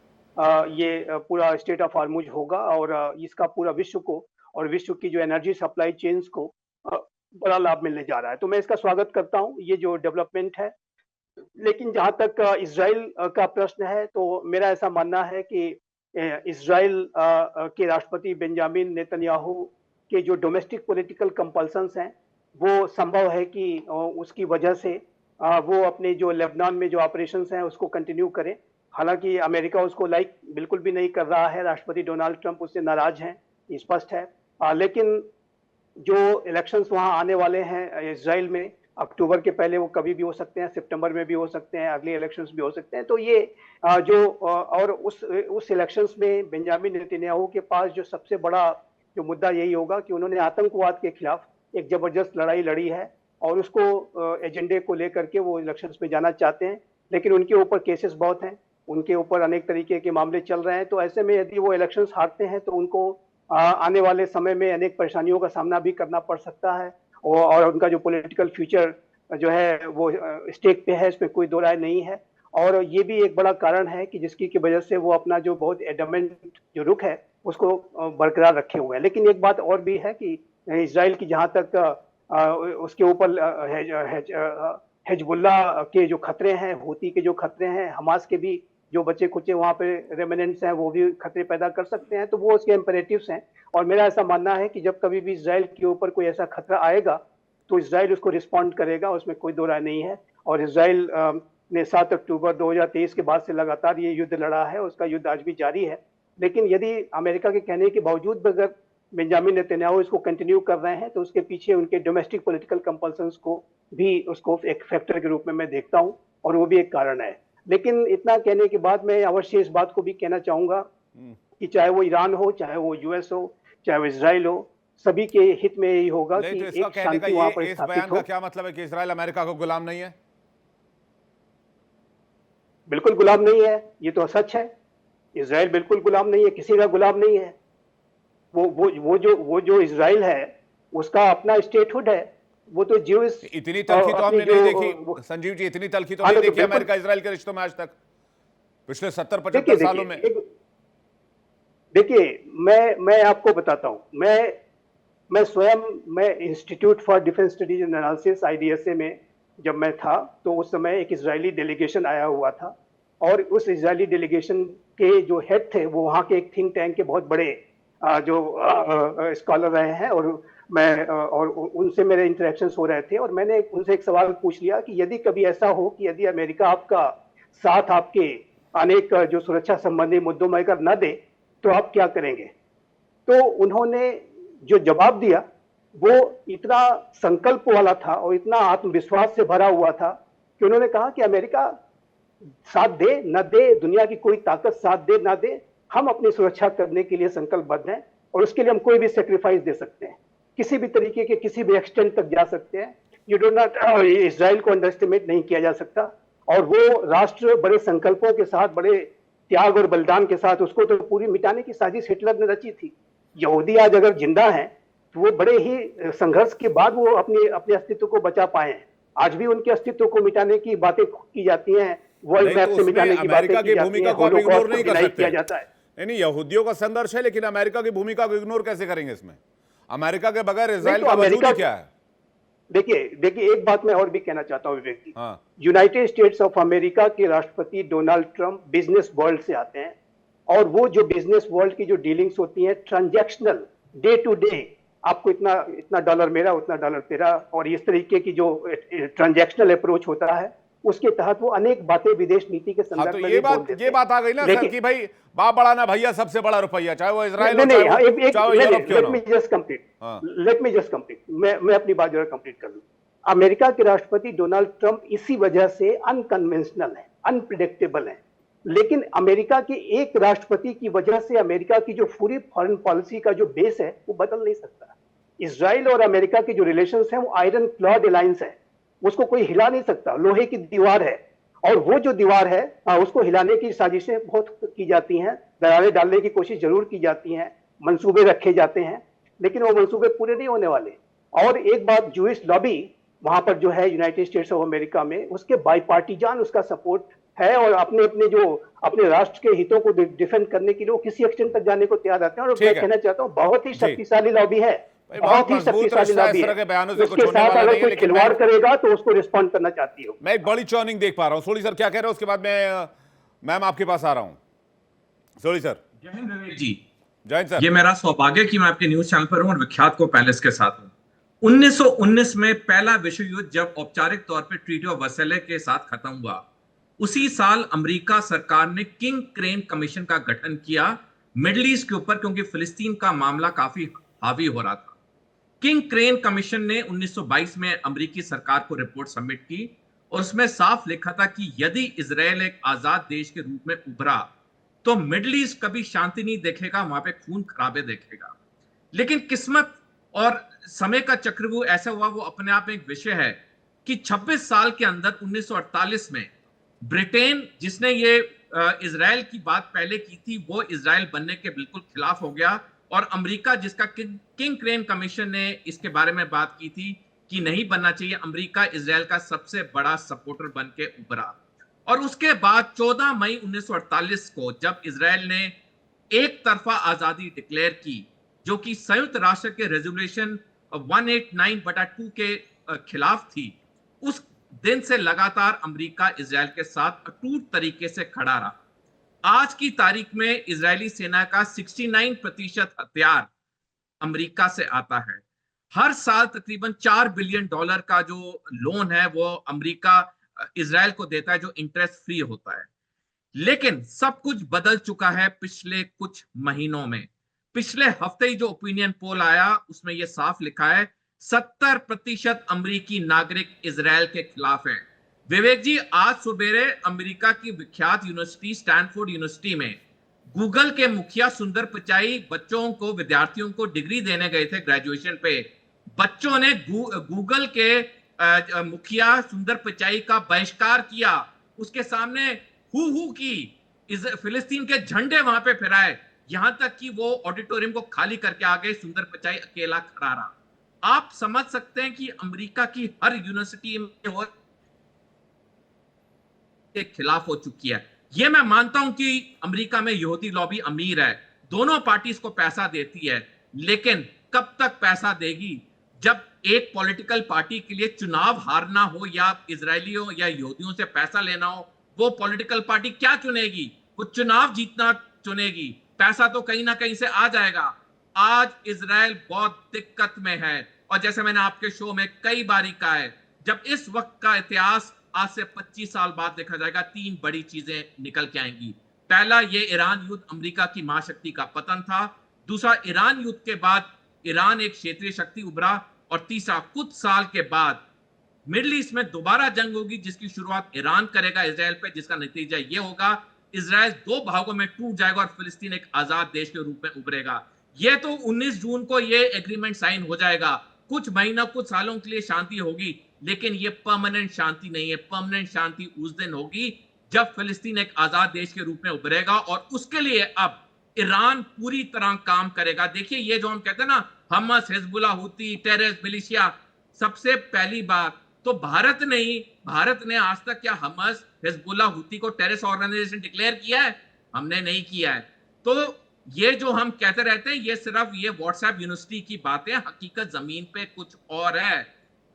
ये पूरा स्टेट ऑफ हॉर्मुज होगा, और इसका पूरा विश्व को और विश्व की जो एनर्जी सप्लाई चेन्स को बड़ा लाभ मिलने जा रहा है। तो मैं इसका स्वागत करता हूं, ये जो डेवलपमेंट है। लेकिन जहां तक इजराइल का प्रश्न है, तो मेरा ऐसा मानना है कि इजराइल के राष्ट्रपति बेंजामिन नेतन्याहू के जो डोमेस्टिक पॉलिटिकल कंपल्सन्स हैं, वो संभव है कि उसकी वजह से वो अपने जो लेबनान में जो ऑपरेशंस हैं उसको कंटिन्यू करें। हालांकि अमेरिका उसको लाइक बिल्कुल भी नहीं कर रहा है, राष्ट्रपति डोनाल्ड ट्रंप उससे नाराज हैं, ये स्पष्ट है। लेकिन जो इलेक्शंस वहां आने वाले हैं इजराइल में, अक्टूबर के पहले वो कभी भी हो सकते हैं, सितंबर में भी हो सकते हैं, अगले इलेक्शंस भी हो सकते हैं। तो ये और उस इलेक्शंस में बेंजामिन नेतन्याहू के पास जो सबसे बड़ा जो मुद्दा यही होगा कि उन्होंने आतंकवाद के खिलाफ एक जबरदस्त लड़ाई लड़ी है, और उसको एजेंडे को लेकर के वो इलेक्शंस में जाना चाहते हैं। लेकिन उनके ऊपर केसेस बहुत हैं, उनके ऊपर अनेक तरीके के मामले चल रहे हैं। तो ऐसे में यदि वो इलेक्शंस हारते हैं तो उनको आने वाले समय में अनेक परेशानियों का सामना भी करना पड़ सकता है, और उनका जो पॉलिटिकल फ्यूचर जो है वो स्टेक पे है, इसमें कोई दो राय नहीं है। और ये भी एक बड़ा कारण है कि जिसकी की वजह से वो अपना जो बहुत एडमेंट जो रुख है उसको बरकरार रखे हुए हैं। लेकिन एक बात और भी है कि इसराइल की जहाँ तक उसके ऊपर हिजबुल्ला के जो खतरे हैं, हूती के जो खतरे हैं, हमास के भी जो बच्चे कुचे वहाँ पे रेमिनेंट्स हैं वो भी खतरे पैदा कर सकते हैं, तो वो उसके इम्पेरेटिव्स हैं। और मेरा ऐसा मानना है कि जब कभी भी इसराइल के ऊपर कोई ऐसा खतरा आएगा तो इसराइल उसको रिस्पॉन्ड करेगा, उसमें कोई दो राय नहीं है। और इसराइल ने 7 अक्टूबर 2023 के बाद से लगातार ये युद्ध लड़ा है, उसका युद्ध आज भी जारी है। लेकिन यदि अमेरिका के कहने के बावजूद अगर बेंजामिन नेतन्याहू इसको कंटिन्यू कर रहे हैं तो उसके पीछे उनके डोमेस्टिक पॉलिटिकल कंपल्सन्स को भी उसको एक फैक्टर के रूप में मैं देखता हूं, और वो भी एक कारण है। लेकिन इतना कहने के बाद मैं अवश्य इस बात को भी कहना चाहूंगा कि चाहे वो ईरान हो, चाहे वो यूएस हो, चाहे वो इसराइल हो, सभी के हित में यही होगा कि तो इसका एक कहने का शांति वहां पर इस स्थापित बयान हो। का क्या मतलब है कि इसराइल अमेरिका को गुलाम नहीं है? बिल्कुल गुलाम नहीं है, ये तो सच है। इसराइल बिल्कुल गुलाम नहीं है, किसी का गुलाम नहीं है। वो जो इसराइल है उसका अपना स्टेटहुड है, वो तो ज्यूइश। इतनी तलखी तो हमने नहीं देखी संजीव जी, इतनी तलखी तो नहीं देखी अमेरिका इसराइल के रिश्तों में आज तक पिछले 70-75 सालों में। देखिए मैं आपको बताता हूं, मैं स्वयं institute for defence studies and analysis IDSA में जब मैं था तो उस समय एक इजरायली डेलीगेशन आया हुआ था, और उस इजरायली डेलीगेशन के जो हेड थे वो वहाँ के एक थिंक टैंक के बहुत बड़े जो स्कॉलर रहे हैं, और उनसे मेरे इंटरेक्शंस हो रहे थे। और मैंने उनसे एक सवाल पूछ लिया कि यदि कभी ऐसा हो कि यदि अमेरिका आपका साथ आपके अनेक जो सुरक्षा संबंधी मुद्दों में अगर न दे तो आप क्या करेंगे। तो उन्होंने जो जवाब दिया वो इतना संकल्प वाला था और इतना आत्मविश्वास से भरा हुआ था कि उन्होंने कहा कि अमेरिका साथ दे न दे, दुनिया की कोई ताकत साथ दे ना दे, हम अपनी सुरक्षा करने के लिए संकल्पबद्ध हैं, और उसके लिए हम कोई भी सेक्रीफाइस दे सकते हैं, किसी भी तरीके के किसी भी एक्सटेंट तक जा सकते हैं। यू डू नॉट, इसराइल को अंडर एस्टिमेट नहीं किया जा सकता। और वो राष्ट्र बड़े संकल्पों के साथ, बड़े त्याग और बलिदान के साथ, उसको तो पूरी मिटाने की साजिश हिटलर ने रची थी। यहूदी आज अगर जिंदा हैं तो वो बड़े ही संघर्ष के बाद वो अपने अस्तित्व को बचा पाए हैं। आज भी उनके अस्तित्व को मिटाने की बातें की जाती हैं, वर्ल्ड मैप से मिटाने की बातें की जाती हैं, इग्नोर नहीं कर सकते। किया जाता है। नहीं, यहूदियों का संघर्ष है, लेकिन अमेरिका की भूमिका को इग्नोर कैसे करेंगे इसमें? अमेरिका के बगैर इसराइल का वजूद ही क्या है? देखिए एक बात मैं और भी कहना चाहता हूं विवेक जी। यूनाइटेड स्टेट्स ऑफ अमेरिका के राष्ट्रपति डोनाल्ड ट्रंप बिजनेस वर्ल्ड से आते हैं, और वो जो बिजनेस वर्ल्ड की जो डीलिंग्स होती हैं ट्रांजैक्शनल, डे टू डे, आपको इतना डॉलर मेरा, उतना डॉलर तेरा, और इस तरीके की जो ट्रांजैक्शनल अप्रोच होता है उसके तहत वो अनेक बातें विदेश नीति के संदर्भ में ये बात आ गई ना सर कि भाई बाप बड़ा ना भैया सबसे बड़ा रुपया, चाहे वो इजराइल हो, चाहे यूरोप क्यों ना हो। लेट मी जस्ट कंप्लीट, मैं अपनी बात जरा कंप्लीट कर लूं। अमेरिका के राष्ट्रपति डोनाल्ड ट्रंप इसी वजह से अनकन्वेंशनल है, अनप्रिडिक्टेबल है। लेकिन अमेरिका के एक राष्ट्रपति की वजह से अमेरिका की जो पूरी फॉरेन पॉलिसी का जो बेस है वो बदल नहीं सकता। इसराइल और अमेरिका के जो रिलेशंस हैं वो आयरन क्लॉड अलायंस है, उसको कोई हिला नहीं सकता, लोहे की दीवार है। और वो जो दीवार है उसको हिलाने की साजिशें बहुत की जाती हैं, दरारें डालने की कोशिश जरूर की जाती हैं, मंसूबे रखे जाते हैं, लेकिन वो मंसूबे पूरे नहीं होने वाले। और एक बात, जूइश लॉबी वहां पर जो है यूनाइटेड स्टेट्स ऑफ अमेरिका में, उसके बाईपार्टीजान उसका सपोर्ट है, और अपने राष्ट्र के हितों को डिफेंड करने के लिए वो किसी एक्सटेंट तक जाने को तैयार रहते हैं। और मैं कहना चाहता हूँ बहुत ही शक्तिशाली लॉबी है, बहुत ही शक्तिशाली लॉबी है। उसके साथ अगर कोई खिलवाड़ करेगा तो उसको रिस्पॉन्ड करना चाहती हूँ। मैं एक बड़ी चर्निंग देख पा रहा हूँ। सोली सर क्या कह रहे हो, उसके बाद मैं मैम आपके पास आ रहा हूँ। सोली सर। जय हिंद विवेक जी। जय हिंद सर। ये मेरा सौभाग्य कि मैं आपके न्यूज चैनल पर हूँ और विख्यात को पैलेस के साथ हूँ। 1919 में पहला विश्व युद्ध जब औपचारिक तौर पर ट्रीटी ऑफ वर्साइले के साथ खत्म हुआ, उसी साल अमेरिका सरकार ने किंग क्रेन कमीशन का गठन किया मिडिल ईस्ट के ऊपर, क्योंकि फिलिस्तीन का मामला काफी हावी हो रहा था। किंग क्रेन कमीशन ने 1922 में अमेरिकी सरकार को रिपोर्ट सबमिट की, और उसमें साफ लिखा था कि यदि इजराइल एक आजाद देश के रूप में उभरा तो मिडिल ईस्ट कभी शांति नहीं देखेगा, वहां पे खून खराबे देखेगा। लेकिन किस्मत और समय का चक्रव्यूह ऐसा हुआ, वो अपने आप में एक विषय है कि 26 साल के अंदर 1948 में ब्रिटेन, जिसने ये इजराइल की बात पहले की थी, वो इजराइल बनने के बिल्कुल खिलाफ हो गया, और अमेरिका, जिसका किंग क्रेन कमीशन ने इसके बारे में बात की थी कि नहीं बनना चाहिए, अमेरिका इजराइल का सबसे बड़ा सपोर्टर बन के उभरा। और उसके बाद 14 मई 1948 को जब इसराइल ने एक तरफा आजादी डिक्लेयर की, जो कि संयुक्त राष्ट्र के रेजोल्यूशन 189/2 के खिलाफ थी, उस दिन से लगातार अमेरिका इसराइल के साथ अटूट तरीके से खड़ा रहा। आज की तारीख में इजरायली सेना का 69% हथियार अमेरिका से आता है। हर साल तकरीबन $4 बिलियन का जो लोन है वो अमेरिका इजराइल को देता है, जो इंटरेस्ट फ्री होता है। लेकिन सब कुछ बदल चुका है पिछले कुछ महीनों में। पिछले हफ्ते ही जो ओपिनियन पोल आया उसमें यह साफ लिखा है 70% अमेरिकी नागरिक इजराइल के खिलाफ हैं। विवेक जी, आज सवेरे अमेरिका की विख्यात यूनिवर्सिटी स्टैनफोर्ड यूनिवर्सिटी में गूगल के मुखिया सुंदर पिचाई बच्चों को, विद्यार्थियों को डिग्री देने गए थे ग्रेजुएशन पे। बच्चों ने गूगल के मुखिया सुंदर पिचाई का बहिष्कार किया, उसके सामने हु की फिलिस्तीन के झंडे वहां पे फहराए, यहां तक कि वो ऑडिटोरियम को खाली करके आ गए, सुंदर पिचाई अकेला खड़ा रहा। आप समझ सकते हैं कि अमेरिका की हर यूनिवर्सिटी में हो के खिलाफ हो चुकी है। यह मैं मानता हूं कि अमेरिका में यहूदी लॉबी अमीर है, दोनों पार्टीज को पैसा देती है, लेकिन कब तक पैसा देगी? जब एक पॉलिटिकल पार्टी के लिए चुनाव हारना हो या इजरायलियों या यहूदियों से पैसा लेना हो, वो पॉलिटिकल पार्टी क्या चुनेगी? वो चुनाव जीतना चुनेगी। पैसा तो कहीं ना कहीं से आ जाएगा। आज इजराइल बहुत दिक्कत में है, और जैसे मैंने आपके शो में कई बार कहा है, जब इस वक्त का इतिहास आज से 25 साल बाद देखा जाएगा, 3 बड़ी चीजें निकल के आएंगी। पहला, ये ईरान युद्ध अमेरिका की महाशक्ति का पतन था। दूसरा, ईरान युद्ध के बाद ईरान एक क्षेत्रीय शक्ति उभरा। और तीसरा, कुछ साल के बाद मिडिल ईस्ट में दोबारा जंग होगी, जिसकी शुरुआत ईरान करेगा इजराइल पे, जिसका नतीजा ये होगा इजराइल 2 भागों में टूट जाएगा और फिलिस्तीन एक आजाद देश के रूप में उभरेगा। ये तो 19 जून को ये एग्रीमेंट साइन हो जाएगा। कुछ महीना, कुछ सालों के लिए शांति होगी, लेकिन ये परमानेंट शांति नहीं है। परमानेंट शांति उस दिन होगी जब फिलिस्तीन एक आजाद देश के रूप में उभरेगा, और उसके लिए अब ईरान पूरी तरह काम करेगा। देखिए, ये जो हम कहते हैं ना, हमास, हिजबुल्लाह, हुती, टेररिस्ट मिलिशिया, सबसे पहली बात तो भारत ने आज तक क्या हमास, हिजबुल्लाह, हुती को टेररिस्ट ऑर्गेनाइजेशन डिक्लेयर किया है? हमने नहीं किया है। तो ये जो हम कहते रहते हैं, ये सिर्फ ये व्हाट्सएप यूनिवर्सिटी की बातें, हकीकत जमीन पे कुछ और है।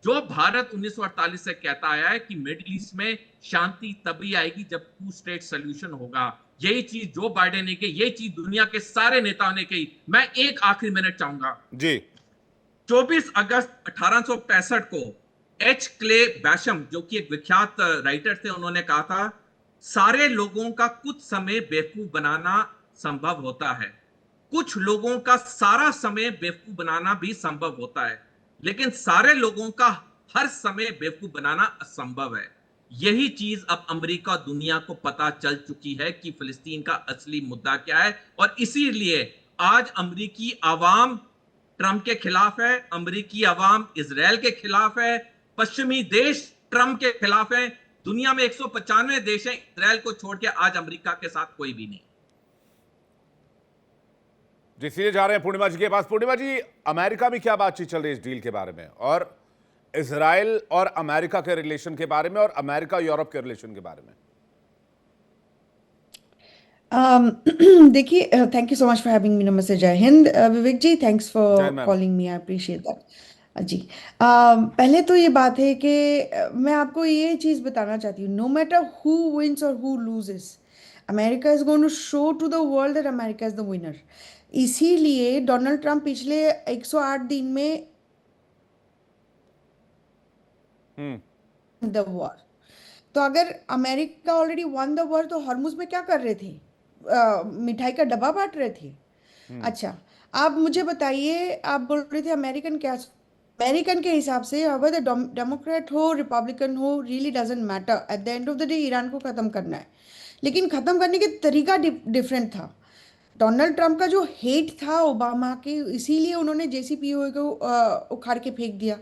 जो भारत 1948 से कहता आया है कि मिडिल ईस्ट में शांति तभी आएगी जब 2 स्टेट सोल्यूशन होगा, यही चीज जो बाइडेन ने कही, यही चीज दुनिया के सारे नेताओं ने कही। मैं एक आखिरी मिनट चाहूंगा जी। 24 अगस्त 1865 को एच क्ले बैशम, जो कि एक विख्यात राइटर थे, उन्होंने कहा था, सारे लोगों का कुछ समय बेवकूफ बनाना संभव होता है, कुछ लोगों का सारा समय बेवकूफ बनाना भी संभव होता है, लेकिन सारे लोगों का हर समय बेवकूफ बनाना असंभव है। यही चीज अब अमेरिका दुनिया को पता चल चुकी है कि फिलिस्तीन का असली मुद्दा क्या है, और इसीलिए आज अमेरिकी आवाम ट्रंप के खिलाफ है, अमेरिकी आवाम इजराइल के खिलाफ है, पश्चिमी देश ट्रंप के खिलाफ है। दुनिया में 195 देश हैं, इजराइल को छोड़ के आज अमेरिका के साथ कोई भी नहीं। जी, सीधे जा रहे हैं पूर्णिमा जी के पास। पूर्णिमा जी, अमेरिका में क्या बातचीत चल रही है इस डील के बारे में, और इजराइल और अमेरिका के रिलेशन के बारे में, और अमेरिका यूरोप के रिलेशन के बारे में? देखिए, thank you so much for having me. नमस्ते, जय हिंद। विवेक जी, थैंक्स जय for Hind, ma'am. Calling me, I appreciate that. जी, पहले तो ये बात है कि मैं आपको ये चीज़ बताना चाहती हूँ, नो मैटर हु विंस और who loses, America is going to show to the world that America is the winner. इसीलिए डोनाल्ड ट्रंप पिछले 108 दिन में द वॉर, तो अगर America already won the war, तो हॉर्मुज में क्या कर रहे थे? मिठाई का डब्बा बांट रहे थे। अच्छा, आप मुझे बताइए, आप बोल रहे थे अमेरिकन क्या, अमेरिकन के हिसाब से अगर डेमोक्रेट हो, रिपब्लिकन हो, really doesn't matter, at the end of the day Iran को ख़त्म करना है। लेकिन ख़त्म करने के तरीका डिफरेंट था। डोनाल्ड ट्रंप का जो हेट था ओबामा के, इसीलिए उन्होंने JCPOA को उखाड़ के फेंक दिया।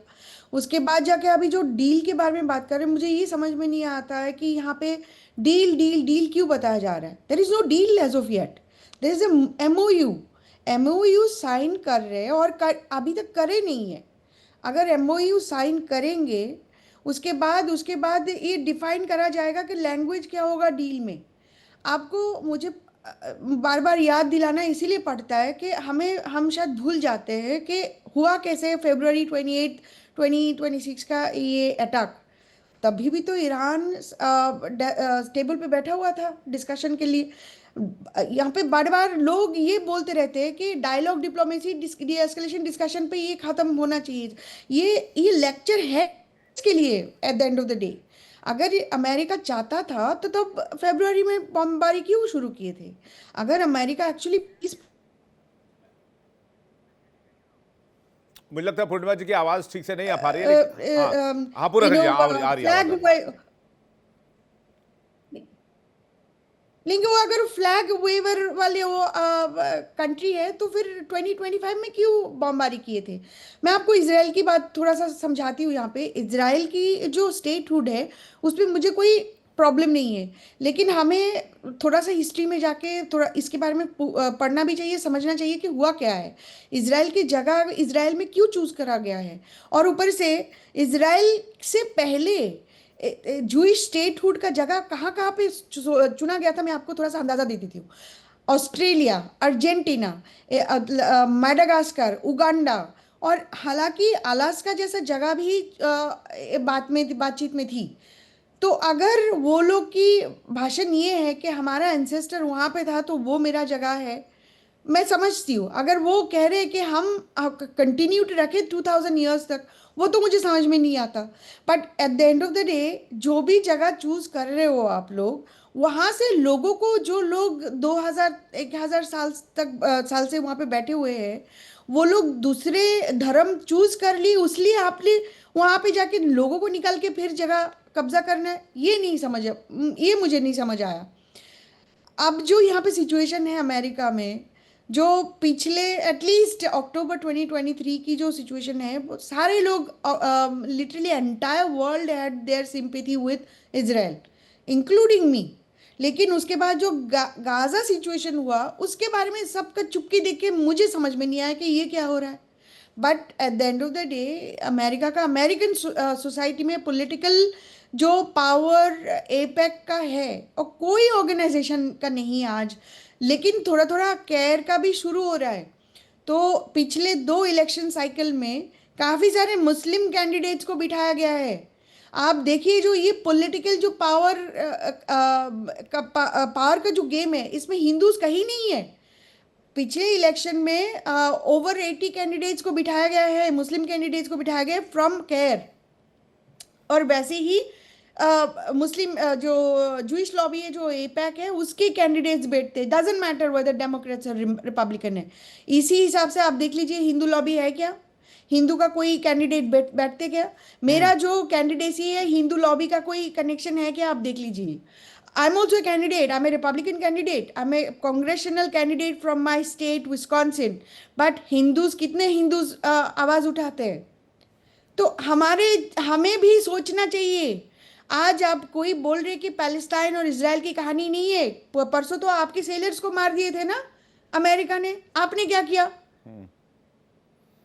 उसके बाद जाके अभी जो डील के बारे में बात कर रहे हैं, मुझे ये समझ में नहीं आता है कि यहाँ पे डील डील डील क्यों बताया जा रहा है। There is no deal as of yet, there is a MOU sign कर रहे हैं, और अभी तक करे नहीं है। अगर MOU साइन करेंगे, उसके बाद ये डिफाइन करा जाएगा कि लैंग्वेज क्या होगा डील में। आपको मुझे बार बार याद दिलाना इसीलिए पड़ता है कि हम शायद भूल जाते हैं कि हुआ कैसे फरवरी 28 2026 का ये अटैक। तभी भी तो ईरान टेबल पे बैठा हुआ था डिस्कशन के लिए। यहाँ पे बार बार लोग ये बोलते रहते हैं कि dialogue diplomacy deescalation discussion पे ये खत्म होना चाहिए। ये लेक्चर है इसके लिए at the end of the day. अगर अमेरिका चाहता था तो तब फरवरी में बमबारी क्यों शुरू किए थे? अगर अमेरिका एक्चुअली पीस, मुझे लगता है पूर्णिमा जी की आवाज ठीक से नहीं आ पा रही है, लेकिन हाँ पूरा करिए, आ रही है आवाज। लेकिन वो अगर फ्लैग वेवर वाले वो कंट्री है तो फिर 2025 में क्यों बमबारी किए थे? मैं आपको इसराइल की बात थोड़ा सा समझाती हूँ। यहाँ पे इसराइल की जो स्टेटहुड है उस पर मुझे कोई प्रॉब्लम नहीं है, लेकिन हमें थोड़ा सा हिस्ट्री में जाके थोड़ा इसके बारे में पढ़ना भी चाहिए, समझना चाहिए कि हुआ क्या है, इसराइल की जगह इसराइल में क्यों चूज करा गया है। और ऊपर से इसराइल से पहले जूइश स्टेटहुड का जगह कहाँ कहाँ पे चुना गया था, मैं आपको थोड़ा सा अंदाजा दे देती हूँ। ऑस्ट्रेलिया, अर्जेंटीना, मैडागास्कर, उगांडा, और हालांकि अलास्का जैसा जगह भी बातचीत में थी। तो अगर वो लोग की भाषण ये है कि हमारा एंसेस्टर वहाँ पे था तो वो मेरा जगह है, मैं समझती हूँ। अगर वो कह रहे हैं कि हम कंटिन्यू रखे 2000 ईयर्स तक, वो तो मुझे समझ में नहीं आता। But at the end of the day जो भी जगह चूज कर रहे हो आप लोग, वहाँ से लोगों को, जो लोग 1000 साल से वहाँ पे बैठे हुए हैं, वो लोग दूसरे धर्म चूज कर ली, उसलिए आपने वहाँ पे जाके लोगों को निकाल के फिर जगह कब्जा करना है, ये मुझे नहीं समझ आया। अब जो यहाँ पे सिचुएशन है अमेरिका में, जो पिछले एटलीस्ट अक्टूबर 2023 की जो सिचुएशन है, वो सारे लोग literally entire world had there sympathy with Israel including me. लेकिन उसके बाद जो गाजा सिचुएशन हुआ उसके बारे में सबका चुपके देख के मुझे समझ में नहीं आया कि ये क्या हो रहा है। But at the end of the day America का, अमेरिकन सोसाइटी में पॉलिटिकल जो पावर एपेक का है, और कोई ऑर्गेनाइजेशन का नहीं आज, लेकिन थोड़ा थोड़ा केयर का भी शुरू हो रहा है। तो पिछले 2 इलेक्शन साइकिल में काफ़ी सारे मुस्लिम कैंडिडेट्स को बिठाया गया है। आप देखिए जो ये पॉलिटिकल जो पावर का जो गेम है, इसमें हिंदूज कहीं नहीं है। पिछले इलेक्शन में ओवर 80 कैंडिडेट्स को बिठाया गया है, मुस्लिम कैंडिडेट्स को बिठाया गया है फ्रॉम केयर। और वैसे ही मुस्लिम जो जूइश लॉबी है, जो एपैक है, उसके कैंडिडेट्स बैठते, डजेंट मैटर वेदर डेमोक्रेट्स और रिपब्लिकन है। इसी हिसाब से आप देख लीजिए हिंदू लॉबी है क्या, हिंदू का कोई कैंडिडेट बैठते क्या? मेरा जो कैंडिडेसी है हिंदू लॉबी का कोई कनेक्शन है क्या? आप देख लीजिए। I am also candidate, I am a Republican candidate, I am a congressional candidate from my state Wisconsin. But Hindus, कितने हिंदूज आवाज उठाते हैं? तो हमें भी सोचना चाहिए। आज आप कोई बोल रहे कि पैलेस्टाइन और इजराइल की कहानी नहीं है। परसों तो आपके सेलर्स को मार दिए थे ना अमेरिका ने, आपने क्या किया?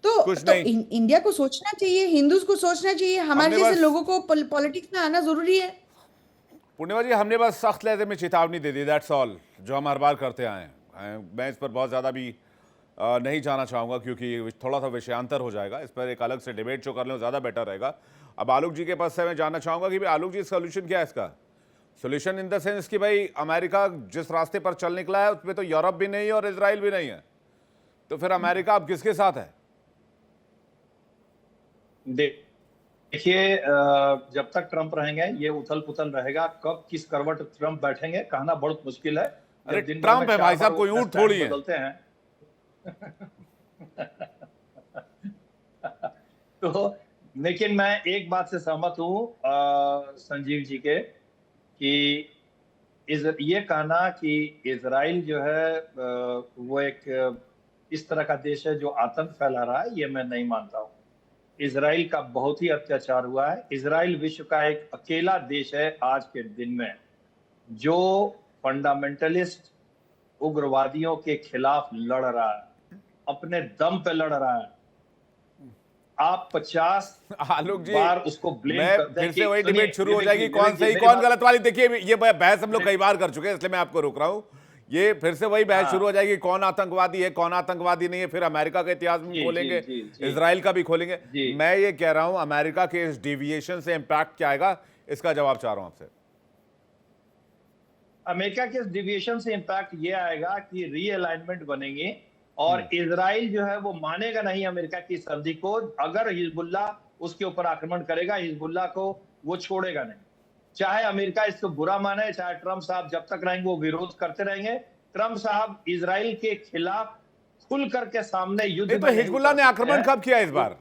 तो इंडिया को सोचना चाहिए, हिंदूज को सोचना चाहिए, हमारे जैसे लोगों को पॉलिटिक्स में आना जरूरी है। पूर्णिमा जी, हमने बस सख्त लहजे में चेतावनी दे दी, दैट्स ऑल, जो हम हर बार करते आए हैं। मैं इस पर बहुत ज़्यादा भी नहीं जाना चाहूँगा क्योंकि थोड़ा सा विषयांतर हो जाएगा। इस पर एक अलग से डिबेट जो कर लें ज़्यादा बेटर रहेगा। अब आलोक जी के पास से मैं जानना चाहूँगा कि भाई आलोक जी, सोल्यूशन क्या है इसका? सोल्यूशन इन द सेंस कि भाई अमेरिका जिस रास्ते पर चल निकला है उसमें तो यूरोप भी नहीं है और इजराइल भी नहीं है, तो फिर अमेरिका अब किसके साथ है? देखिए, जब तक ट्रंप रहेंगे ये उथल पुथल रहेगा। कब किस करवट ट्रंप बैठेंगे कहना बहुत मुश्किल है। अरे ट्रंप है भाई साहब, कोई ऊंट थोड़ी है। बदलते हैं तो लेकिन मैं एक बात से सहमत हूँ संजीव जी के, कि ये कहना कि इजराइल जो है वो एक इस तरह का देश है जो आतंक फैला रहा है, ये मैं नहीं मानता हूँ। इजराइल का बहुत ही अत्याचार हुआ है। इजराइल विश्व का एक अकेला देश है आज के दिन में जो फंडामेंटलिस्ट उग्रवादियों के खिलाफ लड़ रहा है, अपने दम पे लड़ रहा है। आप 50 आलोक जी, बार उसको ब्लेम मैं करते हैं फिर से वही सुनिए, डिबेट शुरू हो विवेक जाएगी, जी, कौन विवेक जी, सही मेरी कौन बात- गलत वाली। देखिए ये बहस हम लोग कई बार कर चुके हैं, इसलिए मैं आपको रोक रहा हूं। ये फिर से वही बहस हाँ। शुरू हो जाएगी, कौन आतंकवादी है कौन आतंकवादी नहीं है, फिर अमेरिका का इतिहास भी जी, खोलेंगे, जी, जी। इजराइल का भी खोलेंगे। जी। मैं ये कह रहा हूं अमेरिका के इस डिविएशन से इंपैक्ट क्या आएगा, इसका जवाब चाह रहा हूं आपसे। अमेरिका के डिविएशन से इंपैक्ट ये आएगा कि रीअलाइनमेंट बनेंगे और इजराइल जो है वो मानेगा नहीं अमेरिका की संधि को। अगर हिजबुल्ला उसके ऊपर आक्रमण करेगा, हिजबुल्ला को वो छोड़ेगा नहीं। चाहे अमेरिका इसको बुरा माने, चाहे ट्रंप साहब जब तक रहेंगे वो विरोध करते रहेंगे। ट्रंप साहब इजराइल के खिलाफ खुल करके सामने युद्ध नहीं तो में नहीं हिजबुल्ला उतर ने सकते आक्रमण हैं। कब किया इस बार?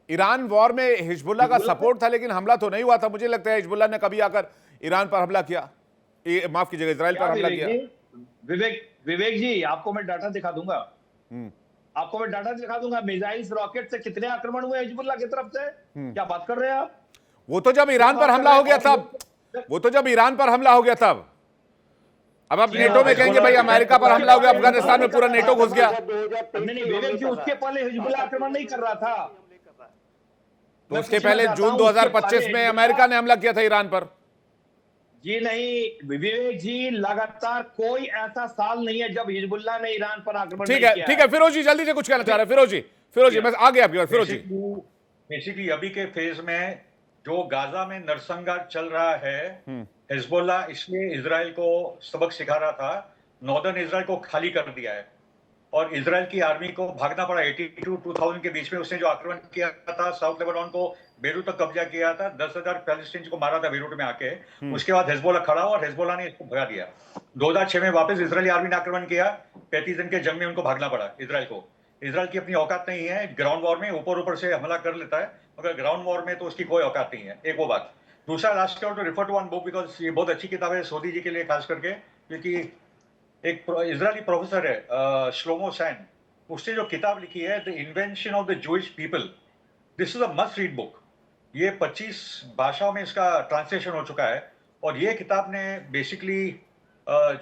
ईरान वॉर में हिजबुल्ला का हिजबुल्ला सपोर्ट था, लेकिन हमला तो नहीं हुआ था। मुझे लगता है हिजबुल्ला ने कभी आकर ईरान पर हमला किया, माफ कीजिएगा, इजराइल क्या पर हमला विवेक किया। जी, विवेक जी, आपको मैं डाटा दिखा दूंगा। आपको मैं डाटा दिखा दूंगा, मिसाइल्स रॉकेट से कितने आक्रमण हुए हिजबुल्ला की तरफ से। क्या बात कर रहे हैं आप? वो तो जब ईरान पर हमला हो गया तब, वो तो जब ईरान पर हमला हो गया तब। अब आप नेटो में कहेंगे भाई अमेरिका पर हमला हो गया, अफगानिस्तान में पूरा नेटो घुस गया। नहीं विवेक जी, उसके पहले हिजबुल्ला आक्रमण नहीं कर रहा था। तो उसके पहले जून 2025 में अमेरिका ने हमला किया था ईरान पर। जी नहीं विवेक जी, लगातार कोई ऐसा साल नहीं है जब हिजबुल्ला ने ईरान पर आक्रमण नहीं किया। ठीक है फिरोज जी, जल्दी से कुछ कहना चाह रहे हैं। फिरोज जी मैं आगे आपकी बात। फिरोज जी, बेसिकली अभी के फेज में जो गाजा में नरसंहार चल रहा है, हिजबुल्ला इसलिए इजराइल को सबक सिखा रहा था। नॉर्दर्न इजराइल को खाली कर दिया है और इजराइल की आर्मी को भागना पड़ा। 82-2000 के बीच में उसने जो आक्रमण किया था, साउथ लेबनान को, बेरूत तक कब्जा किया था, 10,000 पैलेस्टीनियंस को मारा था बेरूत में आके। उसके बाद हिजबुल्ला खड़ा हुआ और हिजबुल्ला ने इसको भगा दिया। 2006 में वापस इजरायली आर्मी ने आक्रमण किया, 35 दिन के जंग में उनको भागना पड़ा इजराइल को। इजराइल की अपनी औकात नहीं है ग्राउंड वॉर में, ऊपर से हमला कर लेता है, मगर ग्राउंड वॉर में तो उसकी कोई औकात नहीं है। एक वो बात। दूसरा, last to refer to one book because ये बहुत अच्छी किताब है सोदी जी के लिए खास करके, क्योंकि एक इजरायली प्रोफेसर है श्लोमो सैन, उसने जो किताब लिखी है the invention of the Jewish people, this is a must read book. ये 25 भाषाओं में इसका ट्रांसलेशन हो चुका है और ये किताब ने बेसिकली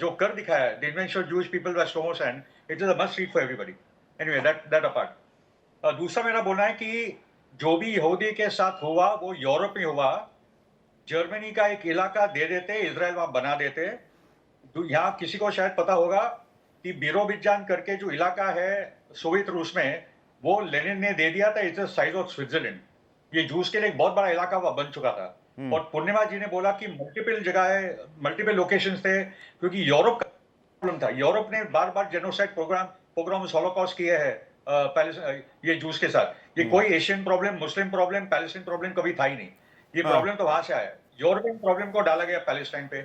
जो कर दिखाया है the invention of Jewish people by Shlomo Sand, it is a must read for everybody. Anyway that apart. दूसरा मेरा बोलना है कि जो भी यहूदी के साथ हुआ वो यूरोप में हुआ। जर्मनी का एक इलाका दे देते, इजराइल वहां बना देते। यहाँ किसी को शायद पता होगा कि बिरोबिजान करके जो इलाका है सोवियत रूस में, वो लेनिन ने दे दिया था। It's the size of Switzerland. ये जूस के लिए एक बहुत बड़ा इलाका वहां बन चुका था। और पूर्णिमा जी ने बोला कि मल्टीपल जगह है, मल्टीपल लोकेशंस थे, क्योंकि यूरोप का प्रॉब्लम था। यूरोप ने बार बार जेनोसाइड प्रोग्राम हॉलोकॉस्ट किए हैं ये जूस के साथ। ये कोई एशियन प्रॉब्लम, मुस्लिम प्रॉब्लम, पैलेस्टाइन प्रॉब्लम कभी था ही नहीं। ये प्रॉब्लम तो वहां से आया, यूरोपियन प्रॉब्लम को डाला गया पैलेस्टाइन पे।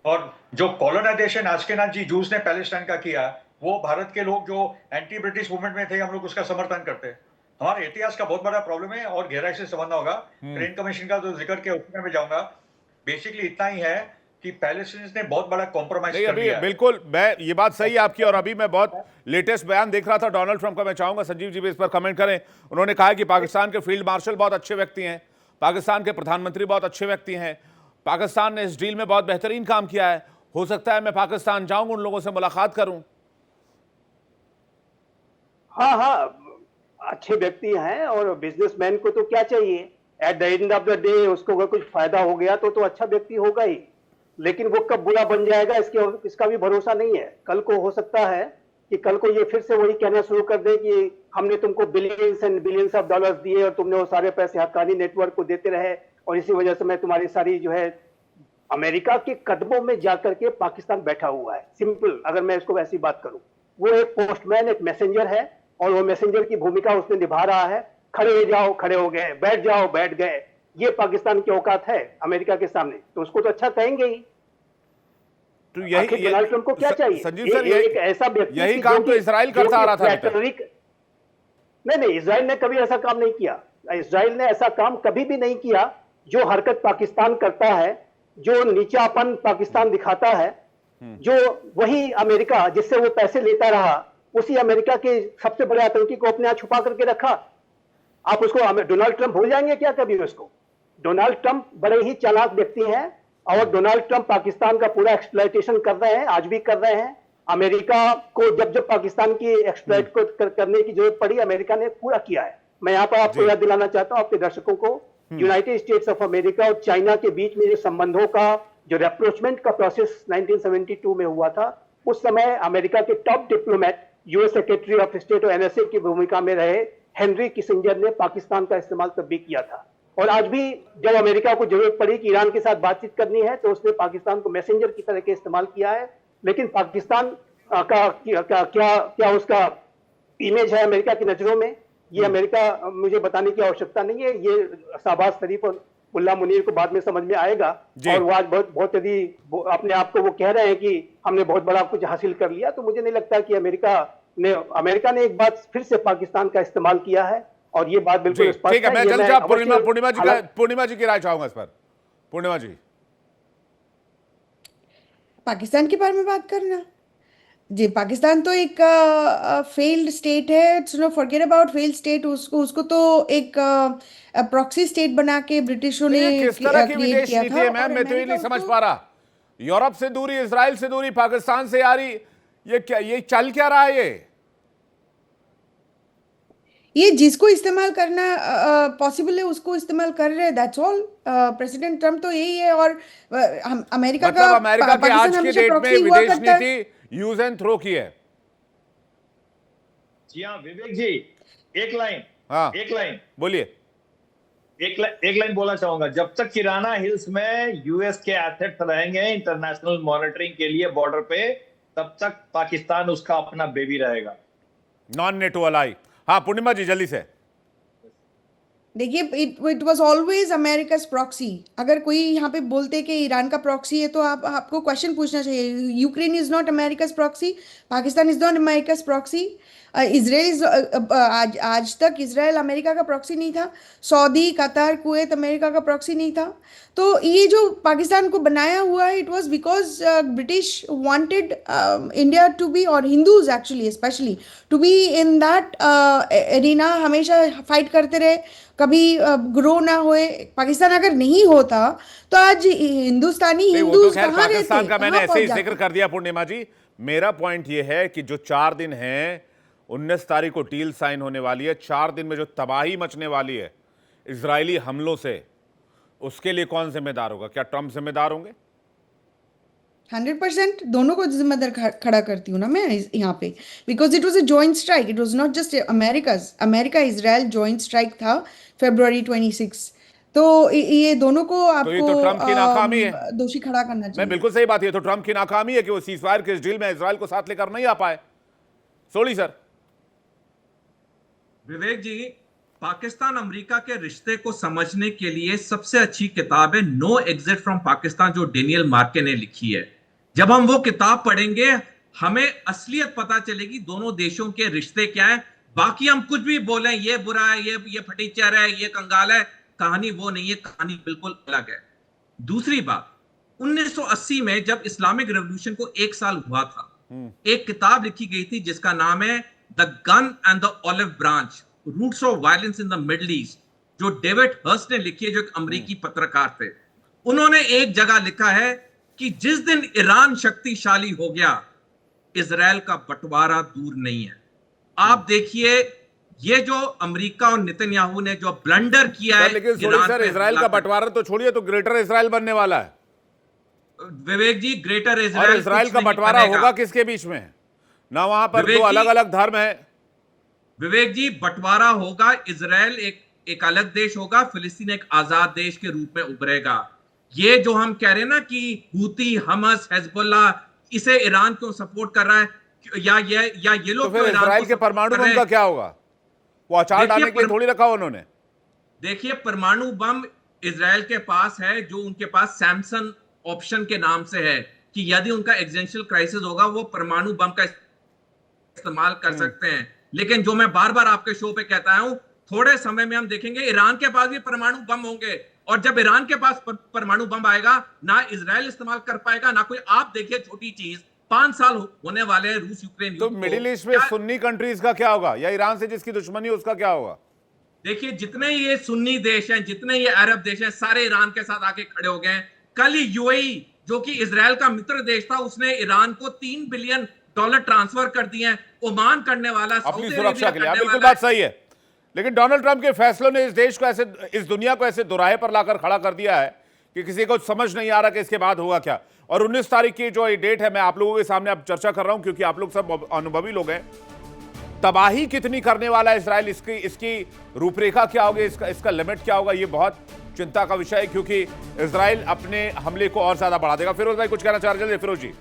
और जो कॉलोनाइजेशन आस्केनाज जी जूस ने पैलेस्टाइन का किया, वो भारत के लोग जो एंटी ब्रिटिश मूवमेंट में थे, हम लोग उसका समर्थन करते हैं। हमारे इतिहास का बहुत बड़ा प्रॉब्लम है और गहराई से समझना होगा। ट्रेन कमीशन का जो जिक्र किया उसमें मैं जाऊंगा। बेसिकली इतना ही है कि पैलेस्टाइनियंस ने बहुत बड़ा कॉम्प्रोमाइज कर दिया। बिल्कुल, मैं ये बात सही है आपकी। और अभी मैं बहुत लेटेस्ट बयान देख रहा था डोनाल्ड ट्रंप का, मैं चाहूंगा संजीव जी भी इस पर कमेंट करें। उन्होंने कहा कि पाकिस्तान के फील्ड मार्शल बहुत अच्छे व्यक्ति हैं, पाकिस्तान के प्रधानमंत्री बहुत अच्छे व्यक्ति हैं, पाकिस्तान ने इस डील में बहुत बेहतरीन काम किया है, हो सकता है मैं पाकिस्तान जाऊं, उन लोगों से मुलाकात करूं। हाँ, अच्छे व्यक्ति हैं और बिजनेसमैन को तो क्या चाहिए, at the end of the day उसको अगर कुछ फायदा हो गया तो अच्छा व्यक्ति होगा ही। लेकिन वो कब बुरा बन जाएगा इसका भी भरोसा नहीं है। कल को हो सकता है कि कल को ये फिर से वही कहना शुरू कर दे कि हमने तुमको billions and billions of dollars दिए और तुमने वो सारे पैसे हक्कानी नेटवर्क को देते रहे और इसी वजह से मैं तुम्हारी सारी जो है अमेरिका के कदमों में जाकर के पाकिस्तान बैठा हुआ है। सिंपल, अगर मैं इसको वैसी बात करूं, वो एक पोस्टमैन, एक मैसेंजर है और वो मैसेंजर की भूमिका उसने निभा रहा है। खड़े हो जाओ, खड़े हो गए, बैठ जाओ, बैठ गए, ये पाकिस्तान की औकात है अमेरिका के सामने, तो उसको तो अच्छा कहेंगे ही। तो यही डोनाल्ड ट्रंप को क्या चाहिए? संजीव सर, एक ऐसा व्यक्ति यही काम तो इसराइल करता आ रहा था। नहीं, इसराइल ने कभी ऐसा काम नहीं किया। इसराइल ने ऐसा काम कभी भी नहीं किया। जो हरकत पाकिस्तान करता है, जो नीचापन पाकिस्तान दिखाता है, जो वही अमेरिका जिससे वो पैसे लेता रहा, उसी अमेरिका के सबसे बड़े आतंकी को अपने यहां छुपा करके रखा। आप उसको डोनाल्ड ट्रंप भूल जाएंगे क्या कभी उसको? डोनाल्ड ट्रंप बड़े ही चालाक व्यक्ति हैं और डोनाल्ड ट्रंप पाकिस्तान का पूरा एक्सप्लॉयटेशन कर रहे हैं, आज भी कर रहे हैं। अमेरिका को जब पाकिस्तान की एक्सप्लॉइट को करने की जरूरत पड़ी, अमेरिका ने पूरा किया है। मैं यहाँ पर आपको जी। याद दिलाना चाहता हूँ आपके दर्शकों को, यूनाइटेड स्टेट्स ऑफ अमेरिका और चाइना के बीच में जो संबंधों का जो रेप्रोचमेंट का प्रोसेस 1972 में हुआ था, उस समय अमेरिका के top diplomat US secretary of state और एनएसए की भूमिका में रहे हेनरी किसिंजर ने पाकिस्तान का इस्तेमाल तब भी किया था। और आज भी जब अमेरिका को जरूरत पड़ी कि ईरान के साथ बातचीत करनी है तो उसने पाकिस्तान को मैसेंजर की तरह के इस्तेमाल किया है। लेकिन पाकिस्तान का क्या उसका इमेज है अमेरिका की नजरों में, ये अमेरिका मुझे बताने की आवश्यकता नहीं है। ये शाहबाज शरीफ और मुल्ला मुनीर को बाद में समझ में आएगा। और वो आज बहुत यदि अपने आप को वो कह रहे हैं कि हमने बहुत बड़ा कुछ हासिल कर लिया, तो मुझे नहीं लगता कि अमेरिका ने एक बार फिर से पाकिस्तान का इस्तेमाल किया है। और ये बात बिल्कुल स्पष्ट ठीक है, मैं ये जल्द मैं पूर्णिमा जी की राय चाहूंगा इस पर। पूर्णिमा जी, पाकिस्तान के बारे में बात करना जी, पाकिस्तान तो एक फेल्ड स्टेट है। It's no forget about failed state. उसको तो एक प्रॉक्सी स्टेट बना के ब्रिटिशों ने ये किस तरह की क्रिएट विदेश किया नीति था। है मैम? और मैं तो ये नहीं अमेरिका समझ उसको- पा रहा। यूरोप से दूरी, इजराइल से दूरी, पाकिस्तान से यारी, ये क्या, ये चल क्या रहा है? ये जिसको इस्तेमाल करना पॉसिबल है उसको इस्तेमाल कर रहे हैं, दैट्स ऑल। प्रेसिडेंट ट्रम्प तो यही है। और अमेरिका का मतलब अमेरिका के पाकिस्तान आज की हमेशा डेट में प्रॉक्सी हुआ विदेश करता है। नीति यूज एंड थ्रो की है। जी हाँ विवेक जी, एक लाइन हाँ बोलिए। एक लाइन बोलना चाहूंगा। जब तक किराना हिल्स में यूएस के एसेट्स रहेंगे इंटरनेशनल मॉनिटरिंग के लिए बॉर्डर पे, तब तक पाकिस्तान उसका अपना बेबी रहेगा। Non NATO Alai. हाँ पूर्णिमा जी जल्दी से। देखिए, इट वाज ऑलवेज अमेरिका's प्रॉक्सी। अगर कोई यहाँ पे बोलते कि ईरान का प्रॉक्सी है तो आपको क्वेश्चन पूछना चाहिए। Ukraine is not America's proxy, Pakistan is not America's proxy, Israel is आज तक इसराइल अमेरिका का प्रॉक्सी नहीं था। सऊदी, कतर, कुवैत अमेरिका का प्रॉक्सी नहीं था। तो ये जो पाकिस्तान को बनाया हुआ है, it was because British wanted India to be, और Hindus actually specially, to be in that arena. हमेशा फाइट करते रहे, कभी ग्रो ना होए। पाकिस्तान अगर नहीं होता तो आज हिंदुस्तानी नहीं, वो तो हिंदूज खैर कहाँ रहते, पाकिस्तान का मैंने कहाँ ऐसे ही पहुंच जिक्र जाते? कर दिया पूर्णिमा जी। मेरा पॉइंट ये है कि जो 4 दिन हैं, 19 तारीख को डील साइन होने वाली है। 4 दिन में जो तबाही मचने वाली है इजरायली हमलों से, उसके लिए कौन जिम्मेदार होगा? क्या ट्रंप जिम्मेदार होंगे? 100% दोनों को जिम्मेदार खड़ा करती हूँ ना मैं यहाँ पे, because it was a joint strike. It was not just America Israel joint strike था February 26। तो ये दोनों को तो ये तो ट्रंप की नाकामी है। आपको दोषी खड़ा करना मैं चाहिए। बिल्कुल सही बात है, तो ट्रंप की नाकामी है कि वो सीजफायर के इस डील में इजराइल को साथ लेकर नहीं आ पाए। सोली सर। विवेक जी, पाकिस्तान अमेरिका के रिश्ते को समझने के लिए सबसे अच्छी किताब है नो एग्जिट फ्रॉम पाकिस्तान, जो डेनियल मार्के ने लिखी है। जब हम वो किताब पढ़ेंगे हमें असलियत पता चलेगी दोनों देशों के रिश्ते क्या है। बाकी हम कुछ भी बोलें, ये बुरा है, ये फटीचर है, ये कंगाल है, कहानी वो नहीं है, कहानी बिल्कुल अलग है। दूसरी बात, 1980 में जब इस्लामिक रेवोल्यूशन को 1 साल हुआ था, एक किताब लिखी गई थी जिसका नाम है the gun and the olive branch, roots of violence in the Middle East, जो डेविड हर्स्ट ने लिखी है, जो एक अमेरिकी पत्रकार थे। उन्होंने एक जगह लिखा है कि जिस दिन ईरान शक्तिशाली हो गया, इजराइल का बंटवारा दूर नहीं है। आप देखिए, ये जो अमेरिका और नेतन्याहू ने जो ब्लंडर किया है, लेकिन सोली सर, इजराइल का बंटवारा तो छोड़िए, तो ग्रेटर इजराइल बनने वाला है। विवेक जी, ग्रेटर और इजराइल इजराइल का बंटवारा होगा किसके बीच में? ना वहां पर विवेक दो जी, अलग अलग धर्म है। विवेक जी, बंटवारा होगा, इजराइल एक अलग देश होगा, फिलिस्तीन एक आजाद देश के रूप में उभरेगा। ये जो हम कह रहे हैं ना कि हूती, हमास, हिजबुल्लाह, इसे ईरान क्यों सपोर्ट कर रहा है, या ये लोग तो फिर इजराइल के परमाणु बम का क्या होगा? वो अचार डालने के लिए थोड़ी रखा उन्होंने। देखिए, परमाणु बम इजराइल के पास है, जो उनके पास सैमसन ऑप्शन के नाम से है, कि यदि उनका एग्जिस्टेंशियल क्राइसिस होगा वो परमाणु बम का इस्तेमाल कर सकते हैं। लेकिन जो मैं बार बार आपके शो पे कहता हूं, थोड़े समय में हम देखेंगे ईरान के पास भी परमाणु बम होंगे, और जब ईरान के पास परमाणु बम आएगा, ना इजराइल इस्तेमाल कर पाएगा ना कोई। आप देखिए, छोटी चीज, 5 साल होने वाले हैं रूस यूक्रेन तो मिडिल ईस्ट में सुन्नी कंट्रीज का क्या होगा, या ईरान से जिसकी दुश्मनी है उसका क्या होगा? देखिए, जितने ये सुन्नी देश हैं, जितने ये अरब देश हैं, सारे ईरान के साथ आके खड़े हो गए। कल यूएई, जो कि इजराइल का मित्र देश था, उसने ईरान को $3 बिलियन ट्रांसफर कर दिए हैं। ओमान करने वाला, अपनी सुरक्षा के लिए। बिल्कुल बात सही है। लेकिन डोनाल्ड ट्रंप के फैसलों ने इस देश को ऐसे, इस दुनिया को ऐसे दोराहे पर लाकर खड़ा कर दिया है कि किसी को समझ नहीं आ रहा कि इसके बाद होगा क्या। और 19 तारीख की जो डेट है, मैं आप लोगों के सामने अब चर्चा कर रहा हूं क्योंकि आप लोग सब अनुभवी लोग हैं। तबाही कितनी करने वाला है इजराइल, इसकी रूपरेखा क्या होगी, इसका लिमिट क्या होगा, ये बहुत चिंता का विषय है क्योंकि इजराइल अपने हमले को और ज्यादा बढ़ा देगा। फिरोज भाई कुछ कहना चाह रहे थे? फिरोज जी,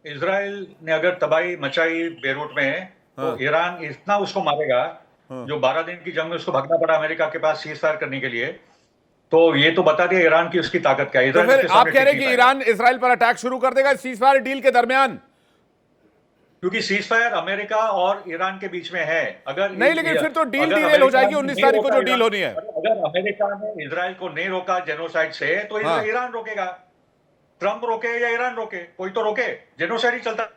इजराइल ने अगर तबाही मचाई बेरूट में तो ईरान इतना उसको मारेगा, जो 12 दिन की जंग में उसको भागना पड़ा अमेरिका के पास सीज फायर करने के लिए, तो ये तो बता दिया ईरान की उसकी ताकत क्या है। तो फिर आप कह रहे हैं कि ईरान इजराइल पर अटैक शुरू कर देगा सीज फायर डील के दरमियान? क्योंकि सीज फायर अमेरिका और ईरान के बीच में है। अगर नहीं, लेकिन फिर तो डील डिरेल हो जाएगी 19 तारीख को जो डील होनी है। अगर अमेरिका ने इजराइल को नहीं रोका जेनोसाइड से, तो ईरान रोकेगा। ट्रंप रोके या ईरान रोके, कोई तो रोके, जेनोसाइड ही चलता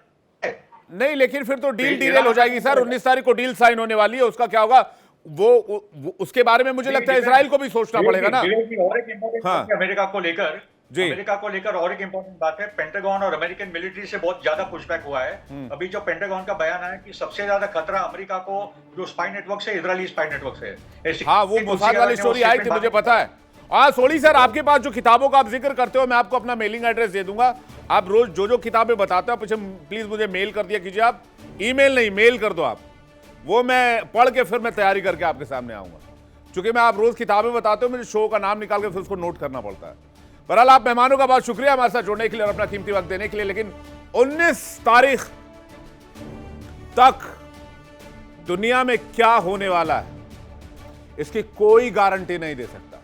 है। नहीं, लेकिन फिर तो डील डिरेल हो जाएगी सर। 19 तारीख को डील साइन होने वाली है, उसका क्या होगा वो उसके बारे में मुझे लगता है इजराइल को भी सोचना पड़ेगा ना। और एक इंपॉर्टेंट अमेरिका को लेकर और एक इंपॉर्टेंट बात है, पेंटागन और अमेरिकन मिलिट्री से बहुत ज्यादा पुशबैक हुआ है। अभी जो पेंटागन का बयान आया कि सबसे ज्यादा खतरा अमेरिका को जो स्पाई नेटवर्क से, इजरायली स्पाई नेटवर्क से। हाँ, वो मोसाद वाली स्टोरी आई थी, मुझे पता है। सोली सर, आपके पास जो किताबों का आप जिक्र करते हो, मैं आपको अपना मेलिंग एड्रेस दे दूंगा। आप रोज जो किताबें बताते हो पीछे प्लीज मुझे मेल कर दिया कीजिए। आप ईमेल नहीं, मेल कर दो आप, वो मैं पढ़ के फिर मैं तैयारी करके आपके सामने आऊंगा। चूंकि मैं आप रोज किताबें बताते हो, मुझे शो का नाम निकाल के फिर उसको नोट करना पड़ता है। बहरहाल आप मेहमानों का बहुत शुक्रिया हमारे साथ जुड़ने के लिए और अपना कीमती वक्त देने के लिए। लेकिन 19 तारीख तक दुनिया में क्या होने वाला है इसकी कोई गारंटी नहीं दे सकता।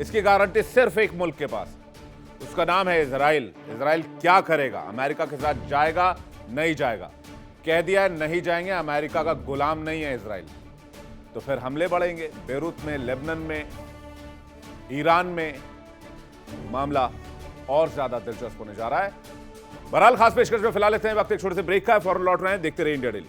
इसकी गारंटी सिर्फ एक मुल्क के पास, उसका नाम है इजराइल। इजराइल क्या करेगा, अमेरिका के साथ जाएगा नहीं जाएगा? कह दिया है नहीं जाएंगे, अमेरिका का गुलाम नहीं है इजराइल। तो फिर हमले बढ़ेंगे बेरूत में, लेबनान में, ईरान में। मामला और ज्यादा दिलचस्प होने जा रहा है। बहरहाल खास पेशकश में फिलहाल लेते हैं वक्त एक छोटे से ब्रेक का है, फौरन लौट रहे हैं। देखते रहिए इंडिया डेली।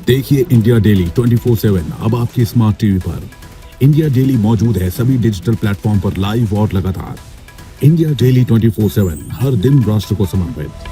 देखिए इंडिया डेली 24/7 अब आपके स्मार्ट टीवी पर। इंडिया डेली मौजूद है सभी डिजिटल प्लेटफॉर्म पर लाइव और लगातार। इंडिया डेली 24/7 हर दिन राष्ट्र को समर्पित।